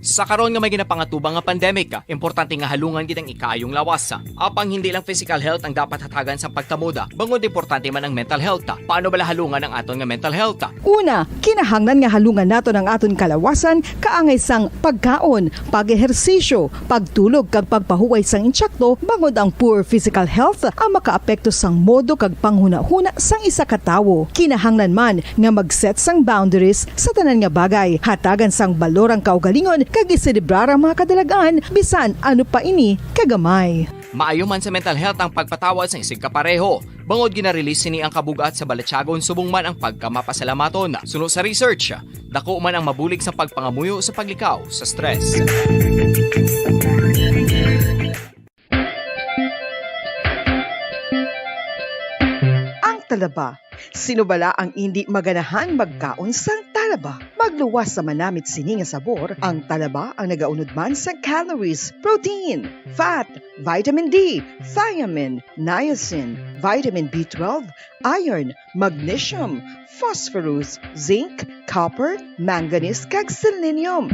Sa karon nga may ginapangatubang nga pandemic, importante nga halungan gid ang ikayong lawas. Apang hindi lang physical health ang dapat hatagan sa pagtamuda, bangod importante man ang mental health. Paano bala halungan ang aton nga mental health? Una, kinahanglan nga halungan nato ng aton kalawasan kaangay sang pagkaon, pag-ehersisyo, pagtulog kag pagpahuway sang insyakto bangod ang poor physical health ang makaapekto sang modo kag panghuna-huna sang isa ka tawo. Kinahanglan man nga mag-set sang boundaries sa tanan nga bagay, hatagan sang balorang kaugalingon kag iselebrar ang mga kadalagan bisan ano pa ini kagamay. Maayo man sa mental health ang pagpatawad sa isig kapareho. Bangod gina-release ni ang kabugat sa balatsagon subong man ang pagkamapasalamaton. Suno sa research, dako man ang mabulig sa pagpangamuyo sa paglikaw sa stress. Ang talaba. Sino bala ang hindi maganahan magkaon sang talaba? Magluwas sa manamit sini nga sabor, ang talaba ang nagaunod man sa calories, protein, fat, vitamin D, thiamine, niacin, vitamin B12, iron, magnesium, phosphorus, zinc, copper, manganese kag selenium.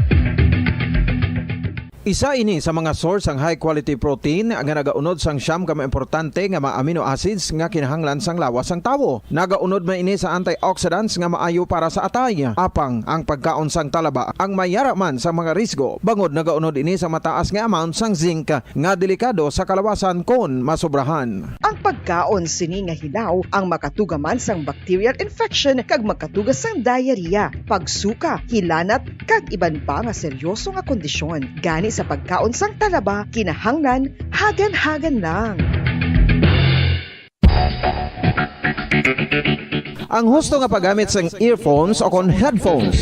Isa ini sa mga source ang high quality protein nga nagaunod sang siyam ka importante nga mga amino acids nga kinahanglan sang lawas sang tawo. Nagaunod man ini sa antioxidants nga maayo para sa atay. Apang ang pagkaon sang talaba ang mayara man sa mga risgo. Bangod nagaunod ini sa mataas nga amount sang zinc nga delikado sa kalawasan kon masobrahan. Ang pagkaon sini nga hilaw ang makatuga man sang bacterial infection kag makatuga sang diarrhea, pagsuka, hilanat kag iban pa nga seryoso nga kondisyon. Gani sa pagkaon sang talaba, kinahanglan hagan-hagan lang. Ang husto nga paggamit sang earphones o kon headphones.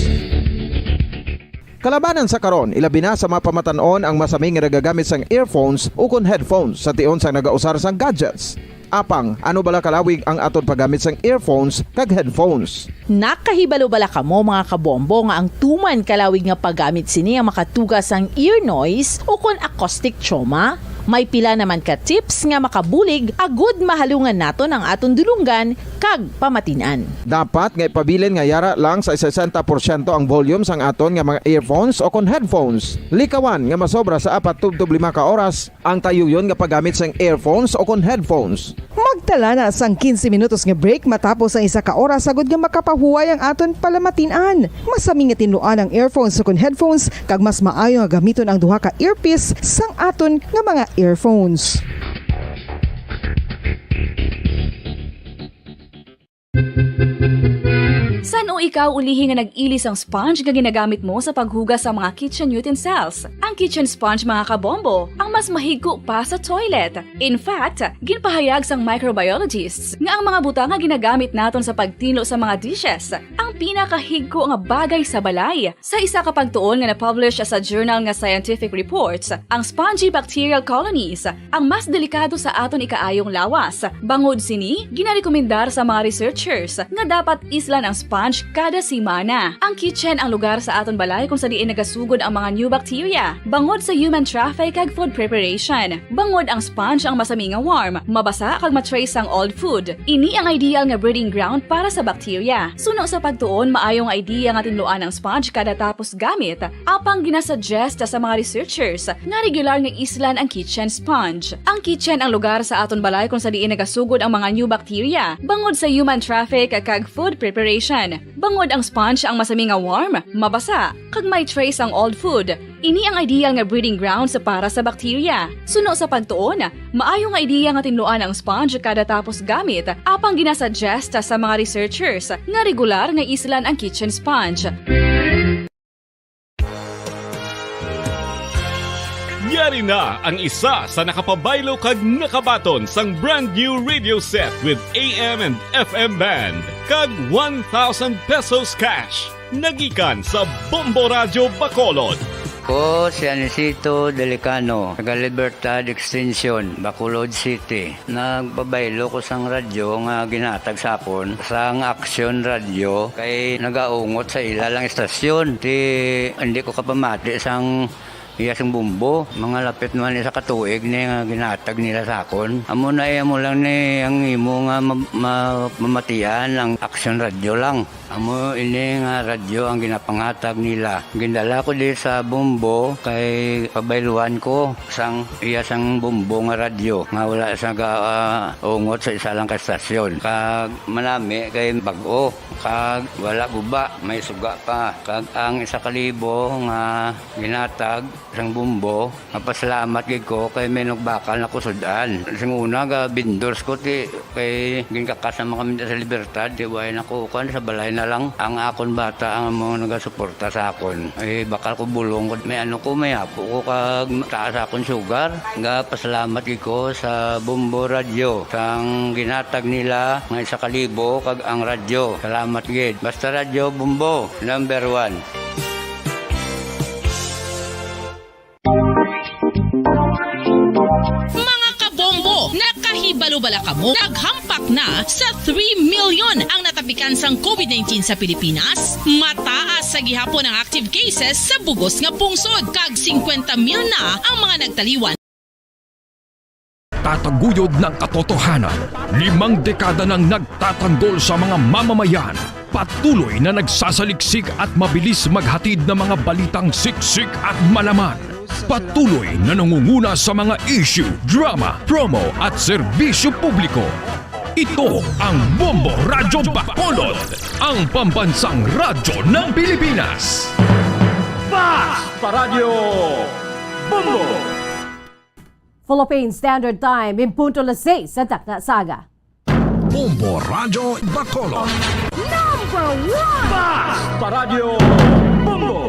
Kalabanan sa karon, ilabi na sa mga pamatanon ang masaming nga nagagamit sang earphones o kon headphones sa tion sang nagausar sang gadgets. Apang, ano bala kalawig ang aton paggamit sang earphones kag headphones? Nakahibalo bala kamo mga kabombo nga ang tuman kalawig nga paggamit sini ang makatugas ang ear noise o kon acoustic trauma? May pila naman ka tips nga makabulig agud mahalungan naton ang aton dulunggan kag pamatinan. Dapat nga ipabilin nga yara lang sa 60% ang volume sang aton nga mga earphones o kon headphones. Likawan nga masobra sa 4 to 5 ka oras ang tayuyon nga paggamit sang earphones o kon headphones. Magtala na sang 15 minutos nga break matapos ang isa ka oras sagod nga makapahuway ang aton palamatinan. Masami nga tinuan ang earphones o kon headphones kag mas maayo nga gamiton ang duha ka earpiece sang aton nga mga earphones. San o ikaw ulihi nga nag-ilis ang sponge nga ginagamit mo sa paghugas sa mga kitchen utensils? Ang kitchen sponge mga kabombo, ang mas mahigko pa sa toilet. In fact, ginpahayag sang microbiologists nga ang mga butang nga ginagamit naton sa pagtino sa mga dishes ang pinakahigko nga bagay sa balay. Sa isa ka pagtuon nga na-publish sa journal nga Scientific Reports, ang spongy bacterial colonies ang mas delikado sa aton ikaayong lawas. Bangod sini, ginarekomendar sa mga researchers nga dapat islan ang sponge kada simana. Ang kitchen ang lugar sa aton balay kung sa diin nagasugod ang mga new bacteria. Bangod sa human traffic kag food preparation. Bangod ang sponge ang masami nga warm, mabasa kag matrace ang old food. Ini ang ideal nga breeding ground para sa bacteria. Suno sa pagtuon, maayong idea nga tinluan ang sponge kada tapos gamit. Apang ginasuggest sa mga researchers nga regular nga islan ang kitchen sponge. Ang kitchen ang lugar sa aton balay kung sa diin nagasugod ang mga new bacteria. Bangod sa human traffic kag food preparation. Bangod ang sponge ang masami nga warm, mabasa, kag may trace ang old food. Ini ang ideal nga breeding ground sa para sa bacteria. Suno sa pagtuon, maayo nga ideya nga tinluan ang sponge kada tapos gamit, apang ginasuggest sa mga researchers nga regular nga islan ang kitchen sponge. Yari na ang isa sa nakapabaylo kag nakabaton sang brand new radio set with AM and FM band kag 1,000 pesos cash. Nagikan sa Bombo Radio Bacolod. Ko si Anisito Delicano, taga Libertad Extension, Bacolod City. Nagbabaylo ko sang radyo nga ginatag sapon sang Action Radio kay nagaungot sa ilalang estasyon. Hindi ko kapamati sang iyas ang bumbo. Mga lapit naman sa katuig ni nga ginatag nila sa akon. Amo na mo lang ni ang imo nga mamatian ang action radyo lang. Amo ini nga radyo ang ginapangatag nila. Gindala ko di sa bumbo kay pabayluan ko sang iyas ang bumbo nga radyo nga wala sa ungot sa isa lang ka stasyon. Kag manami kay bag-o kag wala guba may suga pa. Kag ang 1,000 nga ginatag sang bumbo mapasalamat gid ko kay may nagbakal na kusudan. Sing una ga bindors ko ti kay ginkakasama kami sa Libertad di way nako kan sa balay na lang ang akon bata ang mga nagasuporta sa akon. Ay bakal ko bulong may ano ko may apo ko kag taas akon sugar. Nga pasalamat gid ko sa Bumbo Radio sang ginatag nila nga 1,000 kag ang radyo. Salamat gid. Basta Radio Bumbo number 1. Mga kabombo, nakahibalo-bala ka mo? Naghampak na sa 3 million ang natapikan sang COVID-19 sa Pilipinas. Mataas sa gihapon ang active cases sa bugos nga pungsod. Kag 50 mil na ang mga nagtaliwan. Tataguyod ng katotohanan, 5 dekada nang nagtatanggol sa mga mamamayan. Patuloy na nagsasaliksik at mabilis maghatid ng mga balitang siksik at malaman. Patuloy na nangunguna sa mga issue, drama, promo at serbisyo publiko. Ito ang Bombo Radyo Bacolod, ang pambansang radyo ng Pilipinas. Fast Paradyo Bombo! Philippine Standard Time, in punto las 6 sa Takna Saga. Bombo Radyo Bacolod. Fast Paradyo Bombo!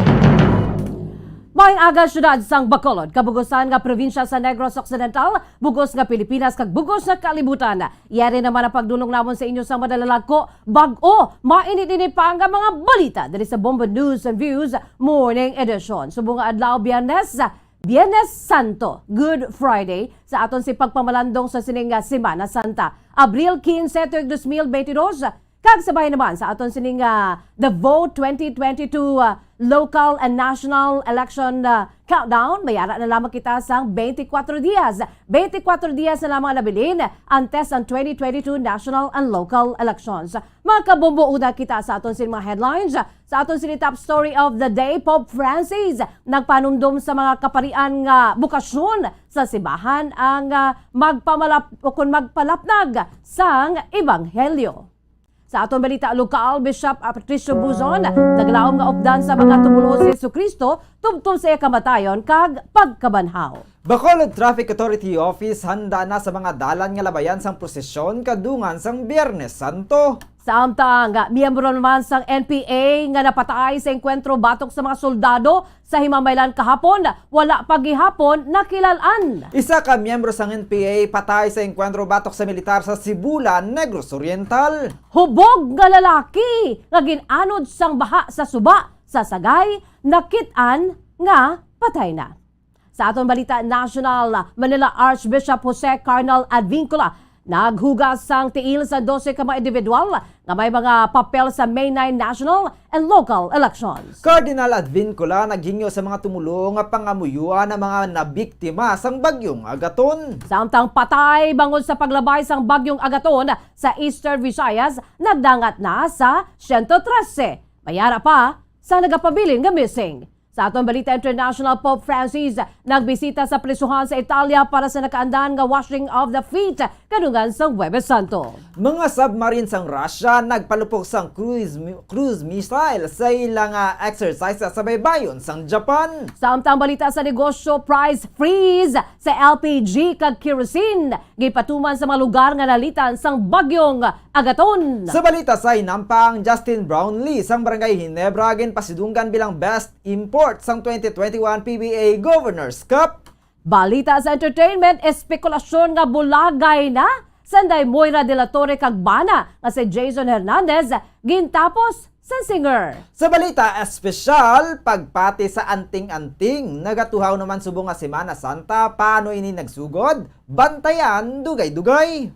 Maayong aga syudad sang Bacolod, kabugosan nga probinsya sa Negros Occidental, bugos nga Pilipinas kag bugos nga kalibutan. Iyari naman ang pagdulong namon sa inyo sa madalalako, bag-o, mainit-init pa ang mga balita diri sa Bombo News and Views Morning Edition. Subong nga adlaw Biyernes Santo, Good Friday, sa aton si pagpamalandong sa sining Semana Santa. Abril 15, 2022, kag sabay naman sa aton sining The Vote 2022 local and national election countdown. Mayara na lamang kita sang 24 dias. 24 dias na lamang nabilin antes ang 2022 national and local elections. Mga kabombo, una kita sa aton sining mga headlines. Sa aton sining top story of the day, Pope Francis nagpanumdum sa mga kaparian nga bukasyon sa simbahan ang magpalapnag sang ebanghelyo. Sa atong balita lokal, Bishop Patricio Buzon naglaom nga updan sa mga tumulo sa Jesucristo tubtub sa kamatayon kag pagkabanhaw. Bacolod Traffic Authority Office handa na sa mga dalan nga labayan sang prosesyon kadungan sang Biyernes Santo. Samtang miyembro naman sang NPA nga napatay sa engkwentro batok sa mga soldado sa Himamaylan kahapon, wala pagihapon nakilalan. Isa ka miyembro sang NPA patay sa engkwentro batok sa militar sa Sibulan, Negros Oriental. Hubog nga lalaki nga ginanod sang baha sa suba sa Sagay, nakit-an nga patay na. Sa aton balita national, Manila Archbishop Jose Carnal Advincula naghugas sang tiil sa 12 ka mga individual nga may mga papel sa May 9 national and local elections. Cardinal Advincula naghingyo sa mga tumulong nga pangamuyuan ng mga nabiktima sang bagyong Agaton. Samtang patay bangod sa paglabay sang bagyong Agaton sa Eastern Visayas, nagdangat na sa 113. Mayara pa sa nagapabilin nga missing. Sa atong balita international, Pope Francis nagbisita sa prisuhan sa Italia para sa nakaandan nga washing of the feet kadungan sa Huwebes Santo. Mga submarine sang Russia nagpalupok sang cruise missile sa ilang exercise sa baybayon sang Japan. Samtang balita sa negosyo, price freeze sa LPG kag kerosene gipatuman sa mga lugar nga nalitan sang bagyong Agaton. Sa balita sa Inampang, Justin Brownlee sang Barangay Ginebra pasidunggan bilang best import sang 2021 PBA Governors Cup. Balita sa entertainment, espekulasyon nga bulagay na sanday Moira de la Torre kag bana nga si Jason Hernandez gintapos sa singer. Sa balita espesyal, pagpati sa anting-anting, nagatuhaw naman subong nga Semana Santa, paano ini nagsugod? Bantayan, dugay-dugay.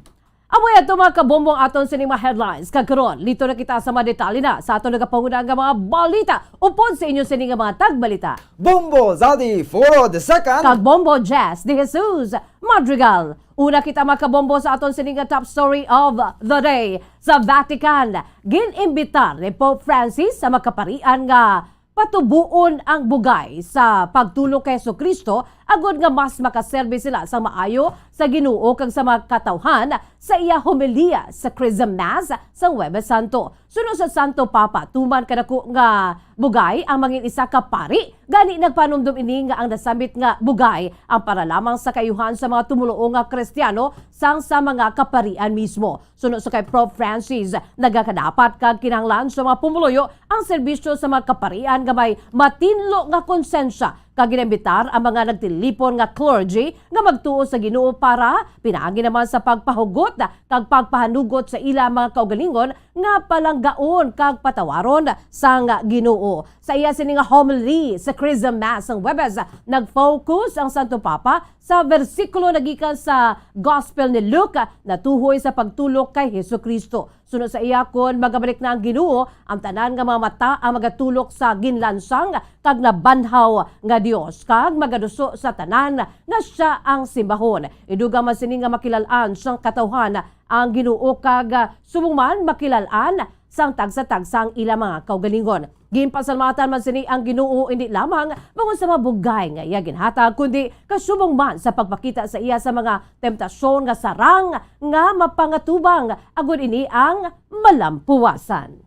Amoy ato mga kabombong aton sa mga headlines. Kagkaroon, lito na kita sa mga detalye na sa aton nagapanguna nga mga balita. Upod sa inyo sa mga tagbalita. Bombo Zaldi Foro II. Kagbombo Jazz de Jesus Madrigal. Una kita mga kabombo sa aton sa mga top story of the day. Sa Vatican, ginimbitar ni Pope Francis sa makaparian nga patubuon ang bugay sa pagtulong kay Jesucristo agod nga mas makaserbe sila sa maayo sa Ginoo kag sa mga katawhan sa iya homilya sa Chrism Mass sa Huwebes Santo. Sunod sa Santo Papa, tuman kadako nga bugay ang mangin isa ka pari. Gani nagpanumdum ini nga ang nasambit nga bugay ang para lamang sa kayuhan sa mga tumuluo nga Kristiyano sang sa mga kaparian mismo. Sunod sa kay Pope Francis, nagakadapat kag kinahanglan sa mga pumuluyo ang serbisyo sa mga kaparian nga may matinlo nga konsensya kag ginambitar ang mga nagtilipon nga clergy nga magtuo sa Ginoo para pinaagi naman sa pagpahugot kag pagpahanugot sa ila mga kaugalingon nga palanggaon kag patawaron sang Ginoo. Sa iya sini nga homily sa Chrism Mass ang Huwebes, nag-focus ang Santo Papa sa bersikulo nagikan sa Gospel ni Luke na tuhoy sa pagtulok kay Jesucristo. Sunod sa iya kon magabalik na ang Ginoo, ang tanan nga mga mata ang magatulok sa ginlansang kag nabanhaw nga Dios kag magaduso sa tanan nga siya ang simbahon. Iduga man sini nga makilalaan sang katawhan ang Ginoo kag subong makilalaan sang tagsa-tagsang ila mga kaugalingon. Ginpasalamatan man sini ang Ginoo hindi lamang bangod sa mabugay nga iya ginhatag kundi kasubong man sa pagpakita sa iya sa mga temptasyon nga sarang nga mapangatubang agud ini ang malampuwasan.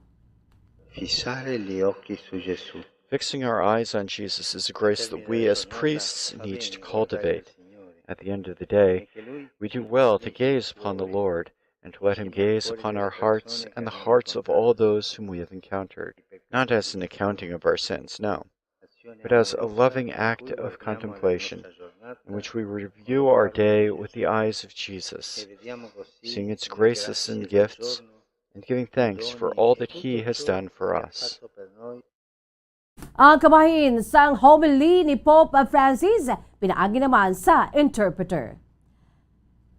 Fissare gli occhi su Gesù. Fixing our eyes on Jesus is a grace that we as priests need to cultivate. At the end of the day, we do well to gaze upon the Lord and to let him gaze upon our hearts and the hearts of all those whom we have encountered, not as an accounting of our sins, no, but as a loving act of contemplation in which we review our day with the eyes of Jesus, seeing its graces and gifts and giving thanks for all that he has done for us. Ang kamahin sang homily ni Pope Francis, pinaagi naman sa interpreter.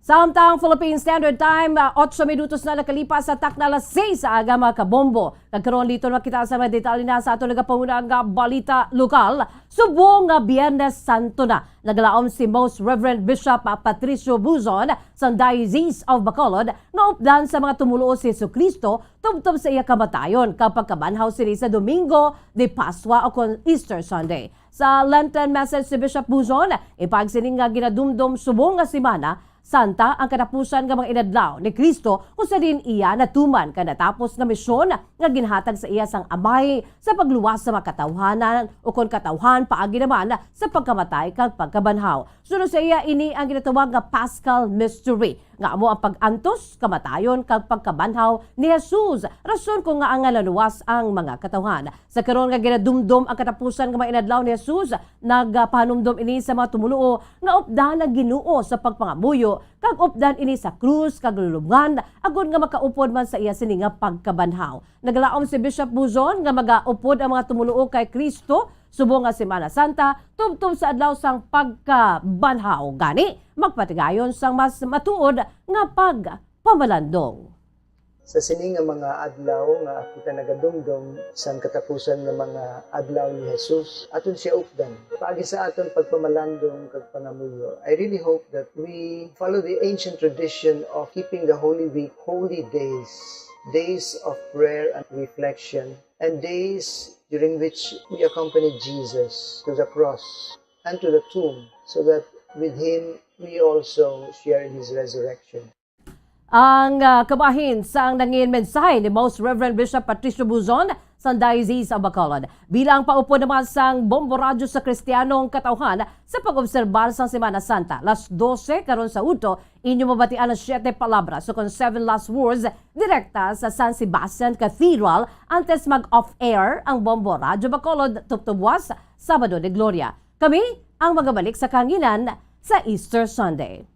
Samtang Philippine Standard Time, 8 minutos na nakalipas sa takna alas 6 sa aga mga kabombo. Nagkaroon dito na kita sa mga detalye na sa ato nagapangunang balita lokal. Subong nga Biyernes Santo na. Naglaom si Most Reverend Bishop Patricio Buzon sa Diocese of Bacolod nga updan sa mga tumulo si Jesucristo tubtob sa iya kamatayon kapag kabanhaw sila sa Domingo de Pascua o kon Easter Sunday. Sa Lenten message si Bishop Buzon, ipagsining nga ginadumdum subong nga simana Santa ang katapusan ng mga inadlaw ni Kristo kung sa din iya natuman ka natapos na misyon nga ginhatag sa iya sang amay sa pagluwas sa mga katawhanan o kung katawhan paagi naman sa pagkamatay kag pagkabanhaw. Sunod sa iya ini ang ginatawag nga Paschal Mystery nga amo ang pag-antos, kamatayon kag pagkabanhaw ni Jesus. Rason ko nga ang naluwas ang mga katawhan. Sa karon nga ginadumdum ang katapusan ng mga inadlaw ni Jesus, nagpahanumdum ini sa mga tumuluo nga updan ang Ginoo sa pagpangamuyo kag updan ini sa krus kag lulubngan agud nga makaupod man sa iya sini nga pagkabanhaw. Naglaom si Bishop Buzon nga magaupod ang mga tumuluo kay Kristo subong nga Semana Santa tubtob sa adlaw sang pagkabanhaw. Gani magpatigayon sang mas matuod nga pagpamalandong. Sa sini nga mga adlaw nga kita nagadumdum sa katapusan ng mga adlaw ni Jesus, aton siya updan. Paagi sa aton pagpamalandong kag pangamuyo, I really hope that we follow the ancient tradition of keeping the Holy Week, holy days, days of prayer and reflection, and days during which we accompany Jesus to the cross and to the tomb, so that with Him we also share in His resurrection. Ang kabahin sa ang nangin mensahe ni Most Reverend Bishop Patricio Buzon sa Diocese of Bacolod. Bilang paupo naman sang bombo radyo sa Kristiyanong katawhan sa pag-obserbar sa Semana Santa. Las 12 karon sa Uto, inyo mabatian ang 7 palabras so kon 7 last words direkta sa San Sebastian Cathedral antes mag-off-air ang bombo radyo Bacolod tubtubwas Sabado de Gloria. Kami ang magabalik sa kanginan sa Easter Sunday.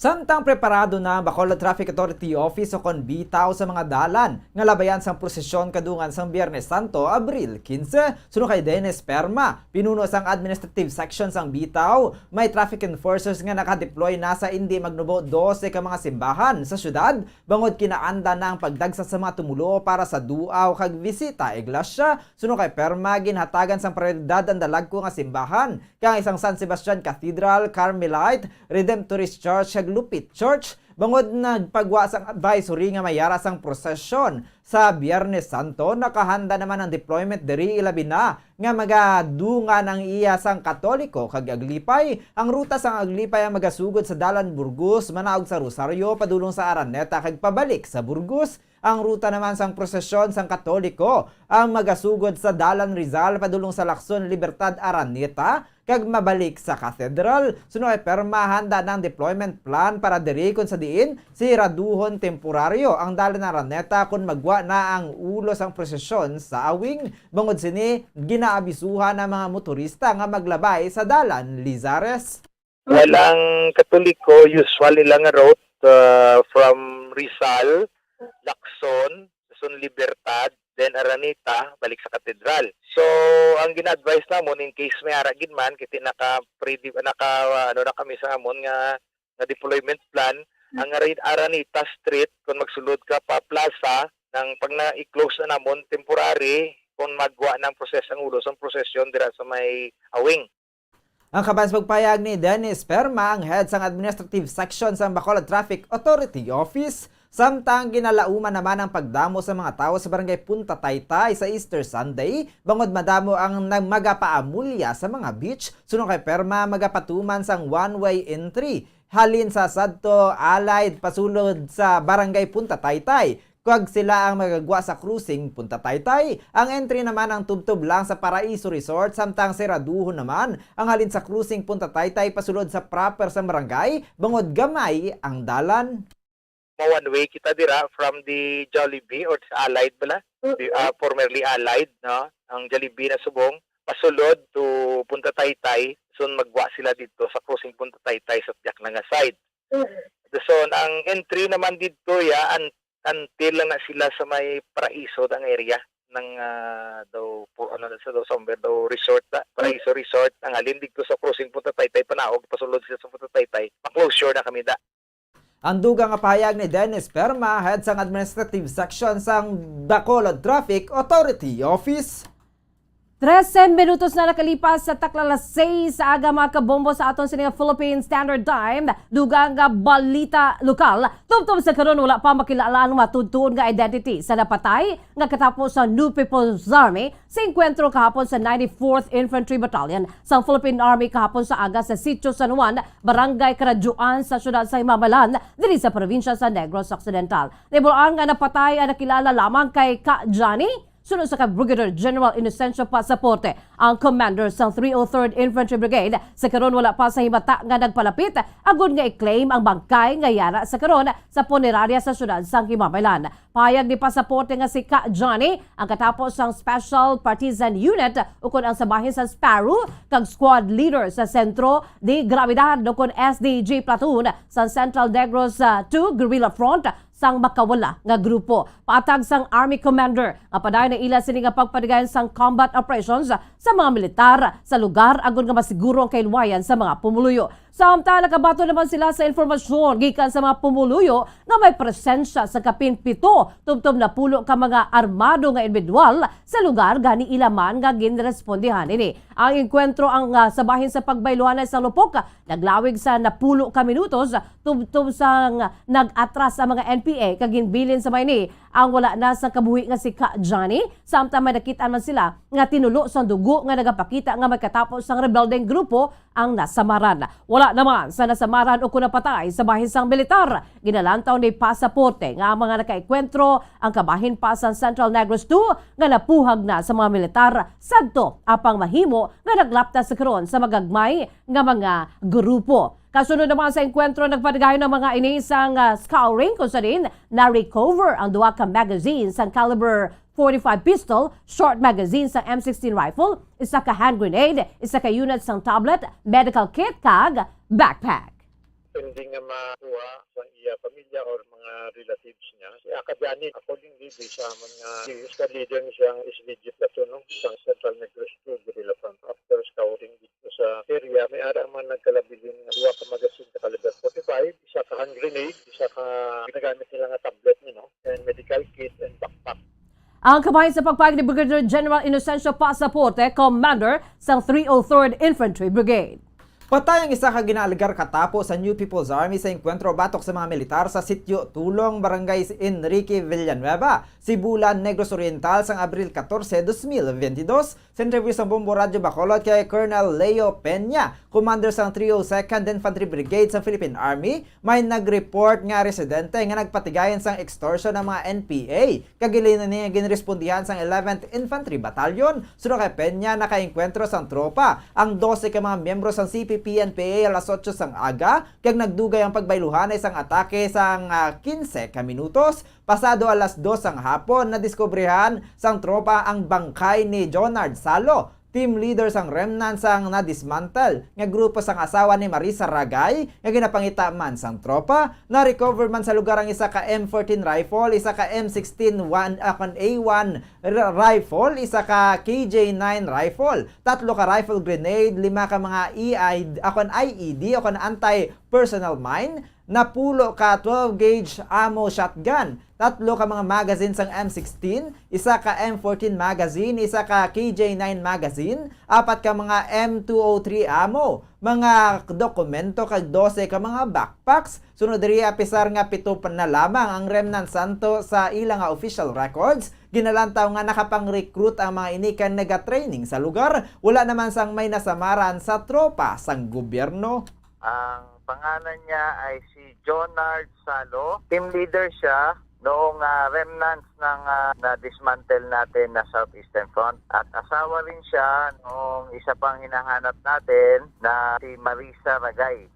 Samtang preparado na ang Bacolod Traffic Authority Office o kon bitaw sa mga dalan nga labayan sang prosesyon kadungan sang Biyernes Santo, Abril 15, suno kay Dennis Perma, pinuno sang administrative section sang bitaw, may traffic enforcers nga nakadeploy na sa hindi magnubo 12 ka mga simbahan sa syudad, bangod kinaanda na ang pagdagsa sa mga tumulo para sa duaw kag bisita iglesia, suno kay Perma ginhatagan sang prioridad ang dalagko nga simbahan, kang isang San Sebastian Cathedral, Carmelite, Redemptorist Church kag Lupit Church, bangod nagpagwa sang advisory nga mayara sang prosesyon sa Biyernes Santo, nakahanda naman ang deployment diri ilabi na nga magadungan ang iya sang Katoliko kag Aglipay. Ang ruta sang Aglipay ang magasugod sa Dalan Burgos, manaog sa Rosario, padulong sa Araneta kag pabalik sa Burgos. Ang ruta naman sang prosesyon sang Katoliko ang magasugod sa Dalan Rizal, padulong sa Lacson, Libertad, Araneta kag mabalik sa Cathedral. Suno ay Perma handa ng deployment plan para diri kun sa diin si raduhon temporaryo ang Dalan Araneta kung magwa na ang ulo sang prosesyon sa awing. Bangod sini ginaabisuhan ng mga motorista nga maglabay sa Dalan Lizares. Well, ang Katoliko usually lang a route from Rizal, Lacson, Luzon, Libertad, then Araneta, balik sa Katedral. So, ang gina-advise namon in case may aragin man, kiti na kami sa amon nga deployment plan, ang Araneta Street, kung magsulod ka pa plaza, nang pag na-i-close na namon, temporary, kung magwa ng ang ulo sa prosesyon dira sa may awing. Ang kabans pagpayag ni Dennis Perma, ang head sang administrative section sa Bacolod Traffic Authority Office, samtang ginalauman naman ang pagdamo sa mga tao sa barangay Punta Taytay sa Easter Sunday, bangod madamo ang magapaamulya sa mga beach, suno kay Perma magapatuman sang one-way entry halin sa Sadto Allied pasulod sa barangay Punta Taytay. Kuwag sila ang magagwa sa cruising Punta Taytay. Ang entry naman ang tubtob lang sa Paraiso Resort, samtang siraduhon naman ang halin sa cruising Punta Taytay pasulod sa proper sa barangay, bangod gamay ang dalan. One way kita dira from the Jollibee or Allied bala, formerly Allied, no? Ang Jollibee na subong pasulod to Punta Taytay, so magwa sila dito sa cruising Punta Taytay sa tiyak nga side. So ang entry naman dito until lang na sila sa may Paraiso ang area ng somewhere daw resort na Paraiso Resort, ang halin dito sa cruising Punta Taytay panaog pasulod sila sa Punta Taytay, pa-closure na kami da. Ang dugang pahayag ni Dennis Perma, head sang administrative section sang Bacolod Traffic Authority Office. 13 minutos na nakalipas sa taklalas 6 sa aga mga kabombo sa aton sininga Philippine Standard Time. Dugang nga balita lokal. Tubtob sa karon wala pa makilalaan matudtuon nga identity sa napatay nga katapos sa New People's Army sa enkwentro kahapon sa 94th Infantry Battalion sa Philippine Army kahapon sa aga sa Sitio San Juan, Barangay Karajuan sa syudad sa Himamalan, diri sa probinsya sa Negros Occidental. Nibulaan nga napatay ang nakilala lamang kay Ka Johnny. Sunod sa Brigadier General Inocencio Pasaporte, ang commander sa 303rd Infantry Brigade, sa karon wala pa sa himata nga nagpalapit, agud nga i-claim ang bangkay nga yara sa karon sa punerarya sa syudad sang Himamalan. Payag ni Pasaporte nga si Ka Johnny ang katapos sang Special Partisan Unit ukon ang sabahin sa Sparrow kag squad leader sa Sentro de Gravidad ukon SDG Platoon sa Central Negros 2 Guerrilla Front sang makawala nga grupo. Patag sang Army Commander, nga padayon na ila sini nga pagpadigayon sang combat operations sa mga militar sa lugar agon nga masiguro ang kailwayan sa mga pumuluyo. Samtang nakabato naman sila sa informasyon gikan sa mga pumuluyo na may presensya sa kapin 7 tubtob na pulo ka mga armado nga individual sa lugar gani ilaman nga ginrespondihan ini. Ang enkwentro ang sabahin sa pagbayluhan sa Lupok naglawig sa napulo ka minutos tubtob sang nag-atras ang mga NPA kag ginbilin sa mayni ang wala na sa kabuhi nga si Ka Johnny, samtang may nakitaan man sila nga tinulo sa dugo nga nagapakita nga magkatapos sang rebeldeng grupo ang nasamaran. Wala naman sa nasamaran o kunapatay sa bahin sang militar. Ginalantaw ni Pasaporte nga ang mga nakaikwentro ang kabahin pa sa Central Negros 2 nga napuhag na sa mga militar sadto apang mahimo nga naglapta sa karon sa magagmay nga mga grupo. Kasunod naman sa enkwentro, nagpadigayon ng mga inisang scouring kung saan na-recover ang duwa ka magazine sa caliber 45 pistol, short magazine sa M16 rifle, isa ka hand grenade, isa ka unit sang tablet, medical kit kag backpack. hindi nga makuha sa iya pamilya or mga relatives niya. Si Akadyanin, accordingly, sa mga leader siyang SVG platoon sa Central Negros 2 Guerrilla Front. After scouting dito sa area, may arang man nagkalabilin nga 2 ka magazine ka caliber 45, isa ka hand grenade, isa ka ginagamit nila nga tablet and medical kit and backpack. Ang kabahin sa pagpayag ni Brigadier General Inocencio Pasaporte, Commander sa 303rd Infantry Brigade. Patay ang isa ka ginaalgar katapos sa New People's Army sa enkwentro batok sa mga militar sa sitio Tulong, Barangay Enrique Villanueva, Sibulan, Negros Oriental sang Abril 14, 2022. Sa interview sa Bombo Radio Bacolod kay Colonel Leo Peña, Commander sa 302nd Infantry Brigade sa Philippine Army, may nag-report nga residente nga nagpatigayan sang extortion ng mga NPA. Kagilinan niya ginrespondihan sang 11th Infantry Battalion. Sunod kay Peña, nakaenkwentro sang tropa ang 12 ka mga miyembro sang CPP-NPA alas 8 sang aga, kag nagdugay ang pagbayluhan isang atake sang 15 ka minutos. Pasado alas 2 sang hapon, nadiskobrehan sang tropa ang bangkay ni Jonard Salo, team leader sang remnant sang nadismantle nga grupo sang asawa ni Marisa Ragay nga ginapangita man sang tropa. Na-recover man sa lugar ang isa ka M14 rifle, isa ka M16 A1 rifle, isa ka KJ9 rifle, 3 ka rifle grenade, 5 ka mga IED o anti-personal mine, napulo ka 12 gauge ammo shotgun, 3 ka mga magazine sang M16, isa ka M14 magazine, isa ka KJ9 magazine, 4 ka mga M203 ammo, mga dokumento kag 12 ka mga backpacks. Sunod diri apisar nga 7 pa na lamang ang remnant santo sa ilang official records. Ginalantaw nga nakapang-recruit ang mga inikan nega-training sa lugar. Wala naman sang may nasamaran sa tropa sang gobyerno. Ang pangalan niya ay si Jonard Salo. Team leader siya noong remnants ng na-dismantle natin na Southeastern Front. At asawa rin siya noong isa pang hinahanap natin na si Marisa Ragay.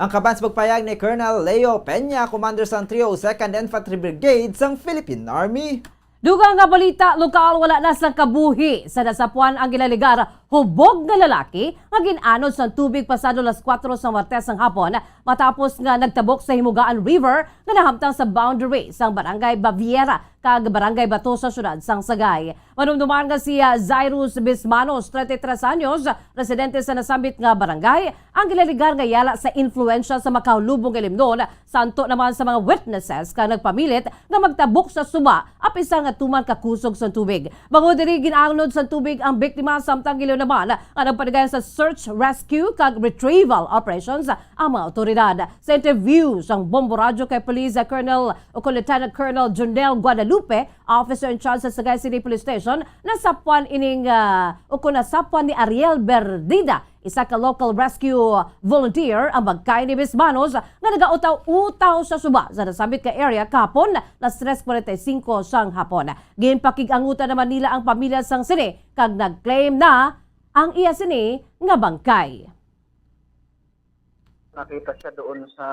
Ang kaban sa pagpayag ni Colonel Leo Peña, Commander sa 302nd Infantry Brigade sang Philippine Army. Dugang nga balita, lokal wala na sa kabuhi sa nasapuan ang gilaligar hubog na lalaki nga ginanod sa tubig pasado las 4 sa Martes ng hapon matapos nga nagtabok sa Himugaan River nga nahamtang sa boundary sang Barangay Baviera kag Barangay Bato sa syudad sang Sagay. Manumduman nga si Zairus Bismanos, 33 anyos, residente sa nasambit nga barangay, ang gilaligar nga yala sa influensya sa makaulubong ilimnon, santo naman sa mga witnesses ka nagpamilit nga magtabok sa suba apisa nga tuman kakusog sa tubig. Bago diri ginanod sa tubig ang biktima samtang giliw naman ang nagpadagan sa search, rescue kag retrieval operations ang mga otoridad. Sa interview sang Bombo Radio kay Police Colonel o Lieutenant Colonel Junel Guadalupe, officer in charge sa Sagay City Police Station, nasapuan ni Ariel Berdida, isa ka local rescue volunteer, ang bagkay ni Bismanos nga nagautaw-utaw sa suba sa nasabit ka area kapon las 3:45 sang hapon. Ginpakigangutan naman nila ang pamilya sang sini kag nagclaim na ang iya sini nga bangkay. Nakita siya doon sa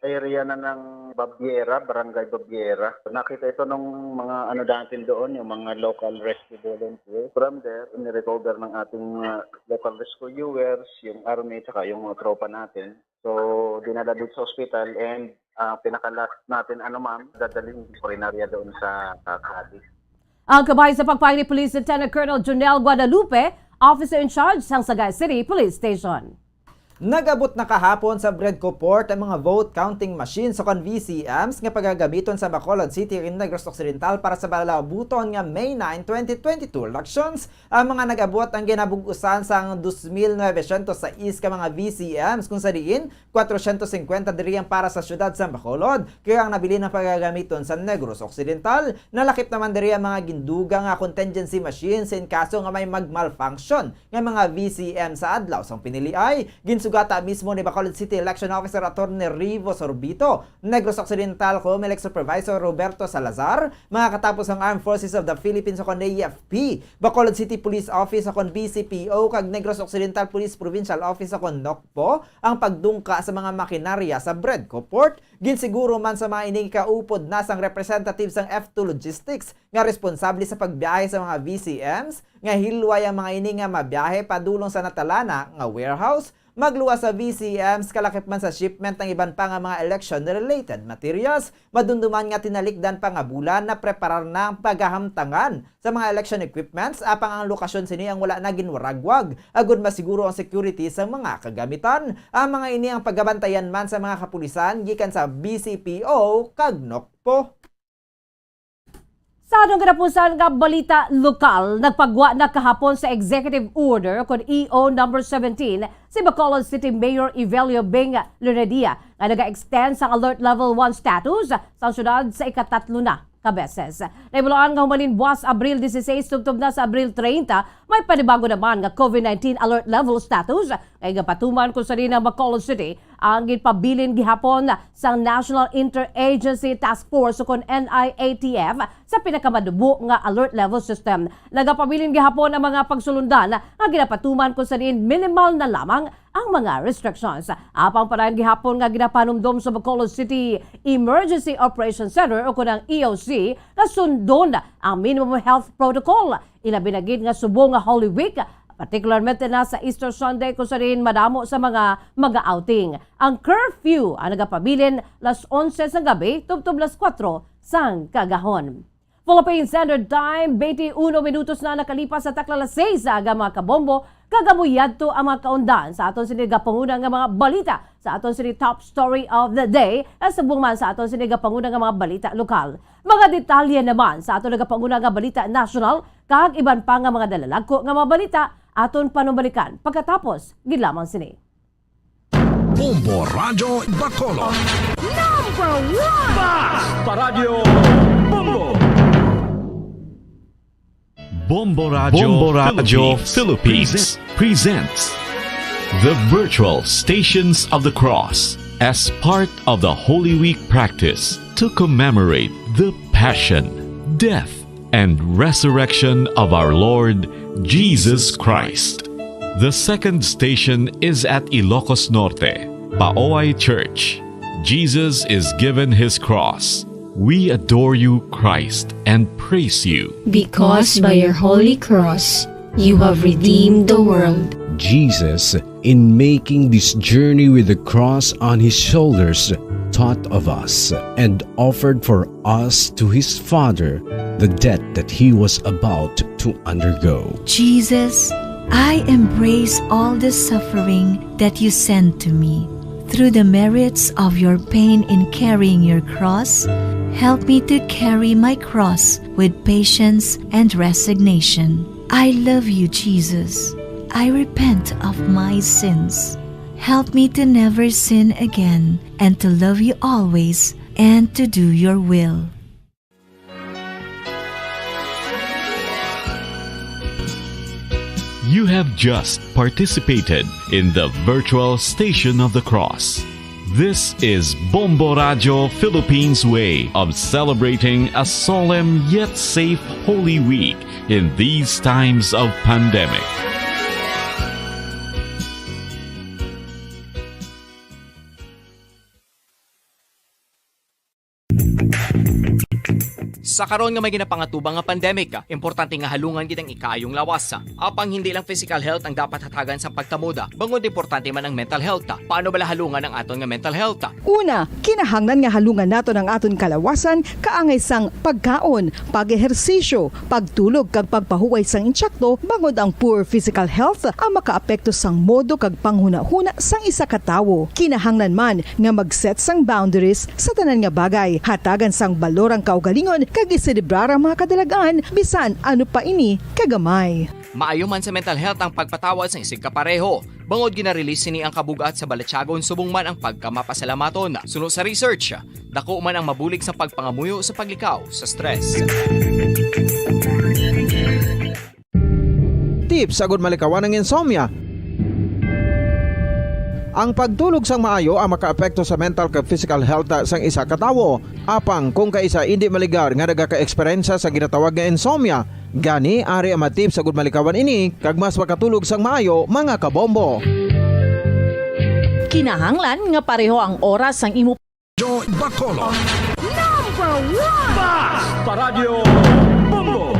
area na ng Baviera, Barangay Baviera. Nakita ito ng mga natin doon, yung mga local rescue volunteers. From there, inirecover ng ating local rescuers, yung army, saka yung mga tropa natin. So, dinala dito sa hospital and pinakalas natin, dadalhin foreignaria doon sa Cadiz. Ang kabay sa pagpahing ni Police Lieutenant Colonel Junel Guadalupe, officer in charge sa Sagay City Police Station. Nagabot na kahapon sa Bredco Port ang mga vote counting machines o VCMs nga pagagamiton sa Bacolod City in Negros Occidental para sa balabuton nga May 9, 2022 elections. Ang mga nagabot ang ginabugusan sang 2,906 ka mga VCMs kung sa diin 450 diri ang para sa syudad sa Bacolod. Kaya ang nabili ng pagagamiton sa Negros Occidental, nalakip naman diri ang mga ginduga nga contingency machines in kaso nga may malfunction nga mga VCM sa adlaw sang piniliay. Sugata mismo ni Bacolod City Election Officer Attorney Rivo Sorbito, Negros Occidental COMELEC Supervisor Roberto Salazar, mga katapos ang Armed Forces of the Philippines o AFP, Bacolod City Police Office o BCPO, kag Negros Occidental Police Provincial Office o NOCPO, ang pagdungka sa mga makinarya sa Bredco Port. Ginsiguro man sa mga ining kaupod na sang representatives ng F2 Logistics nga responsable sa pagbiyahe sa mga VCMs, nga hilway ang mga ini nga mabiyahe padulong sa natalana nga warehouse, magluwas sa VCMs kalakip man sa shipment ng iban pa nga mga election-related materials. Madunduman nga tinalikdan pa nga bulan na preparar na ang paghahamtangan sa mga election equipments apang ang lokasyon sini ang wala na ginwaragwag. Agud masiguro ang security sa mga kagamitan. Ang mga ini ang paggabantayan man sa mga kapulisan gikan sa BCPO kag NOCPO. Sa atong kinapusan nga balita lokal, nagpagwa na kahapon sa Executive Order kung EO number 17 si Bacolod City Mayor Evelio Beng Loredia nga nag-extend sa Alert Level 1 status sa syudad sa ikatatlo na kabeses. Naibulaan nga humalin buwas Abril 16 tubtob na sa Abril 30, may panibago naman nga COVID-19 alert level status kay gapatuman kung sa rin ang Bacolod City ang ginpabilin gihapon sa National Interagency Task Force o kon NIATF sa pinakamadubo nga alert level system. Nagapabilin gihapon ang mga pagsulundan nga ginapatuman kung sa rin minimal na lamang ang mga restrictions. Apang parayan gihapon nga ginapanumdom sa Bacolod City Emergency Operations Center o kunang EOC nga sundon ang minimum health protocol. Ilabi na gid nga subong nga Holy Week, particularmente na sa Easter Sunday kung sa rin madamo sa mga outing. Ang curfew ang nagapabilin las 11 sa gabi tubtob las 4 sang kagahon. Philippine Standard Time, 21 minutos na nakalipas sa takla las 6 aga mga kabombo, kagamuyad to ang mga kaundan sa aton sinigapangunan nga mga balita sa aton sini top story of the day at subong man sa aton sinigapangunan nga mga balita lokal. Mga detalye naman sa aton nagapangunan nga balita national kag iban pa nga mga dalalagko nga mga balita aton panumbalikan pagkatapos gid lamang sini. Bombo Radyo Bacolod. Number 1! Basta Radio Bombo! Bombo Radio Philippines presents the virtual Stations of the Cross as part of the Holy Week practice to commemorate the Passion, Death, and Resurrection of our Lord Jesus Christ. The second station is at Ilocos Norte, Paoay Church. Jesus is given his cross. We adore you, Christ, and praise you. Because by your holy cross, you have redeemed the world. Jesus, in making this journey with the cross on his shoulders, taught of us and offered for us to his Father the debt that he was about to undergo. Jesus, I embrace all the suffering that you sent to me. Through the merits of your pain in carrying your cross, help me to carry my cross with patience and resignation. I love you, Jesus. I repent of my sins. Help me to never sin again and to love you always and to do your will. You have just participated in the virtual Station of the Cross. This is Bombo Radio Philippines' way of celebrating a solemn yet safe Holy Week in these times of pandemic. Sa karon nga may ginapangatubang nga pandemic, importante nga halungan gid ang ikayong lawas. Apang hindi lang physical health ang dapat hatagan sa pagtamuda, bangod importante man ang mental health. Paano bala halungan ang aton nga mental health? Una, kinahanglan nga halungan nato ng aton kalawasan kaangay sang pagkaon, pag-ehersisyo, pagtulog kag pagpahuway sang insyakto, bangod ang poor physical health ang makaapekto sang modo kag panghuna-huna sang isa ka tawo. Kinahanglan man nga mag-set sang boundaries sa tanan nga bagay, hatagan sang balorang kaugalingon kag iselebrar ang mga kadalagaan bisan ano pa ini kagamay. Maayo man sa mental health ang pagpatawad sa isig kapareho. Bangod ginarelease sini ang kabugat sa Balatyagon subong man ang pagkamapasalamaton. Suno sa research, dako man ang mabulig sa pagpangamuyo sa paglikaw sa stress. Tips agud malikawan ng insomnia. Ang pagtulog sang maayo ang makaapekto sa mental kag physical health sang isa ka tawo. Apang kung kaisa hindi maligar nga nagaka-eksperyensya sa ginatawag nga insomnia, gani ari ang tips agud malikawan ini kag mas makatulog sang maayo mga kabombo. Kinahanglan nga pareho ang oras sang imo Bacolod. Number 1! Basta Radio Bombo!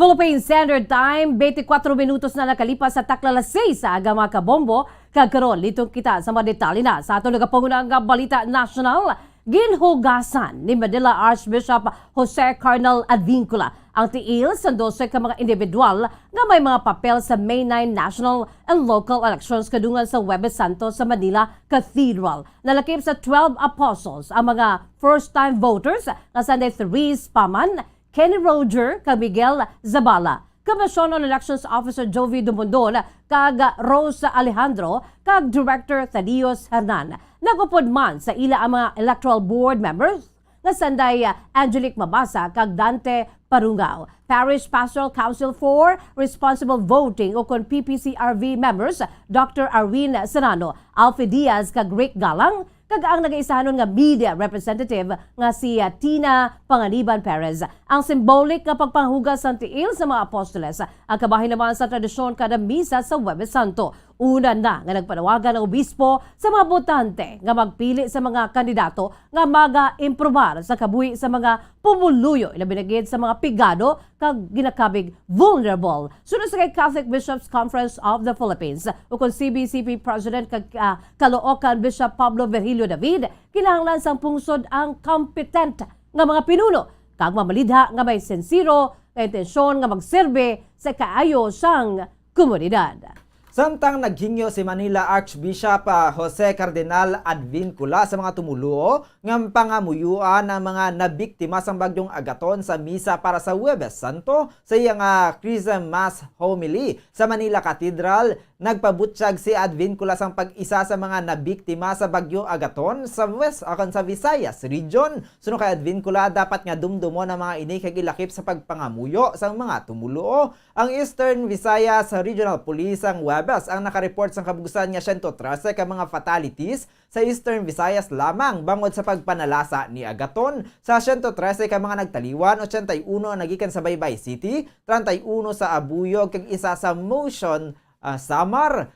Philippine Standard Time, 24 minutos na nakalipas sa taklalas 6 sa aga mga kabombo. Kagkaroon, litong kita sa mga detalye na sa atong nagapangunang balita national. Ginhugasan ni Manila Archbishop Jose Cardinal Advincula ang tiil sa 12 ka mga individual nga may mga papel sa May 9 national and local elections kadungan sa Huwebes Santo sa Manila Cathedral. Nalakip sa 12 apostles ang mga first-time voters nga sa Therese Paman, Kenny Roger, kag Miguel Zabala. Commission on Elections Officer Jovi Dumondon, kag Rosa Alejandro, kag Director Thaddeus Hernan. Nagupod man sa ila ang mga electoral board members na sanday Angelique Mabasa kag Dante Parungao. Parish Pastoral Council for Responsible Voting o kon PPCRV members Dr. Arwin Serrano, Alfie Diaz kag Rick Galang, kag ang nag-iisahanon nga media representative nga si Tina Panganiban Perez. Ang symbolic nga pagpanghugas sa tiil sa mga apostoles ang kabahin naman sa tradisyon kada misa sa Huwebes Santo. Una na nga nagpanawagan ng obispo sa mga botante nga magpili sa mga kandidato nga maga-improbar sa kabuhi sa mga pumuluyo ilabi na gid sa mga pigado kag ginakabig vulnerable. Sunod sa kay Catholic Bishops Conference of the Philippines o kon CBCP President kag Caloocan Bishop Pablo Virgilio David, kinahanglan sang pungsod ang competent nga mga pinuno kag mamalidha nga may sensiro nga intensyon nga magserbe sa kaayo sang komunidad. Samtang naghingyo si Manila Archbishop Jose Cardinal Advincula sa mga tumuluo ng pangamuyuan ng mga nabiktima sa bagyong Agaton sa misa para sa Huwebes Santo sa iyang Chrism Mass homily sa Manila Cathedral. Nagpabutsyag si Advincula sang pag-isa sa mga nabiktima sa bagyong Agaton sa sa Visayas region. Suno kay Advincula, dapat nga dumdumo ng mga ini kag ilakip sa pagpangamuyo sa mga tumuluo. Ang Eastern Visayas Regional Police ang Huwebes ang nakareport sa kabugusan nga 113 ka mga fatalities sa Eastern Visayas lamang bangod sa pagpanalasa ni Agaton. Sa 113 ka mga nagtaliwan, 81 nagikan sa Baybay City, 31 sa Abuyog kag isa sa Motion Samar.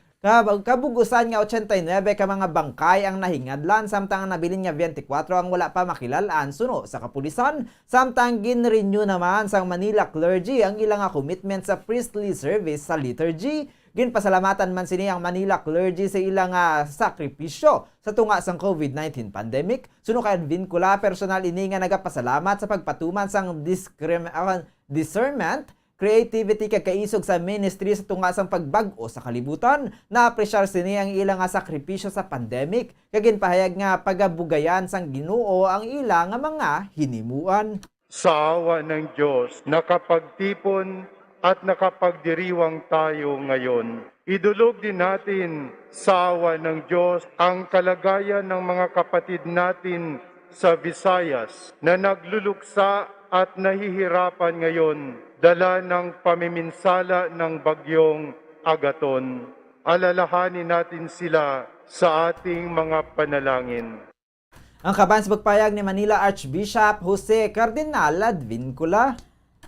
Kabugusan nga 89 ka mga bangkay ang nahingadlan samtang nabilin nga 24 ang wala pa makilalaan suno sa kapulisan. Samtang ginrenew naman sa Manila clergy ang ilang commitment sa priestly service sa liturgy. Ginpasalamatan man sini ang Manila clergy sa ilang sakripisyo sa tunga sang COVID-19 pandemic. Suno kay Advincula, personal ini nga nagapasalamat sa pagpatuman sang discernment, creativity kag kaisog sa ministry sa tunga sang pagbag-o sa kalibutan. Naapresyar sini ang ilang sakripisyo sa pandemic kag ginpahayag nga pagabugayan sang Ginoo ang ilang mga hinimuan. Sa awa ng Diyos, nakapagtipon at nakapagdiriwang tayo ngayon. Idulog din natin sa awa ng Diyos ang kalagayan ng mga kapatid natin sa Visayas na nagluluksa at nahihirapan ngayon dala ng pamiminsala ng bagyong Agaton. Alalahanin natin sila sa ating mga panalangin. Ang kaban sa pagpayag ni Manila Archbishop Jose Cardinal Advincula.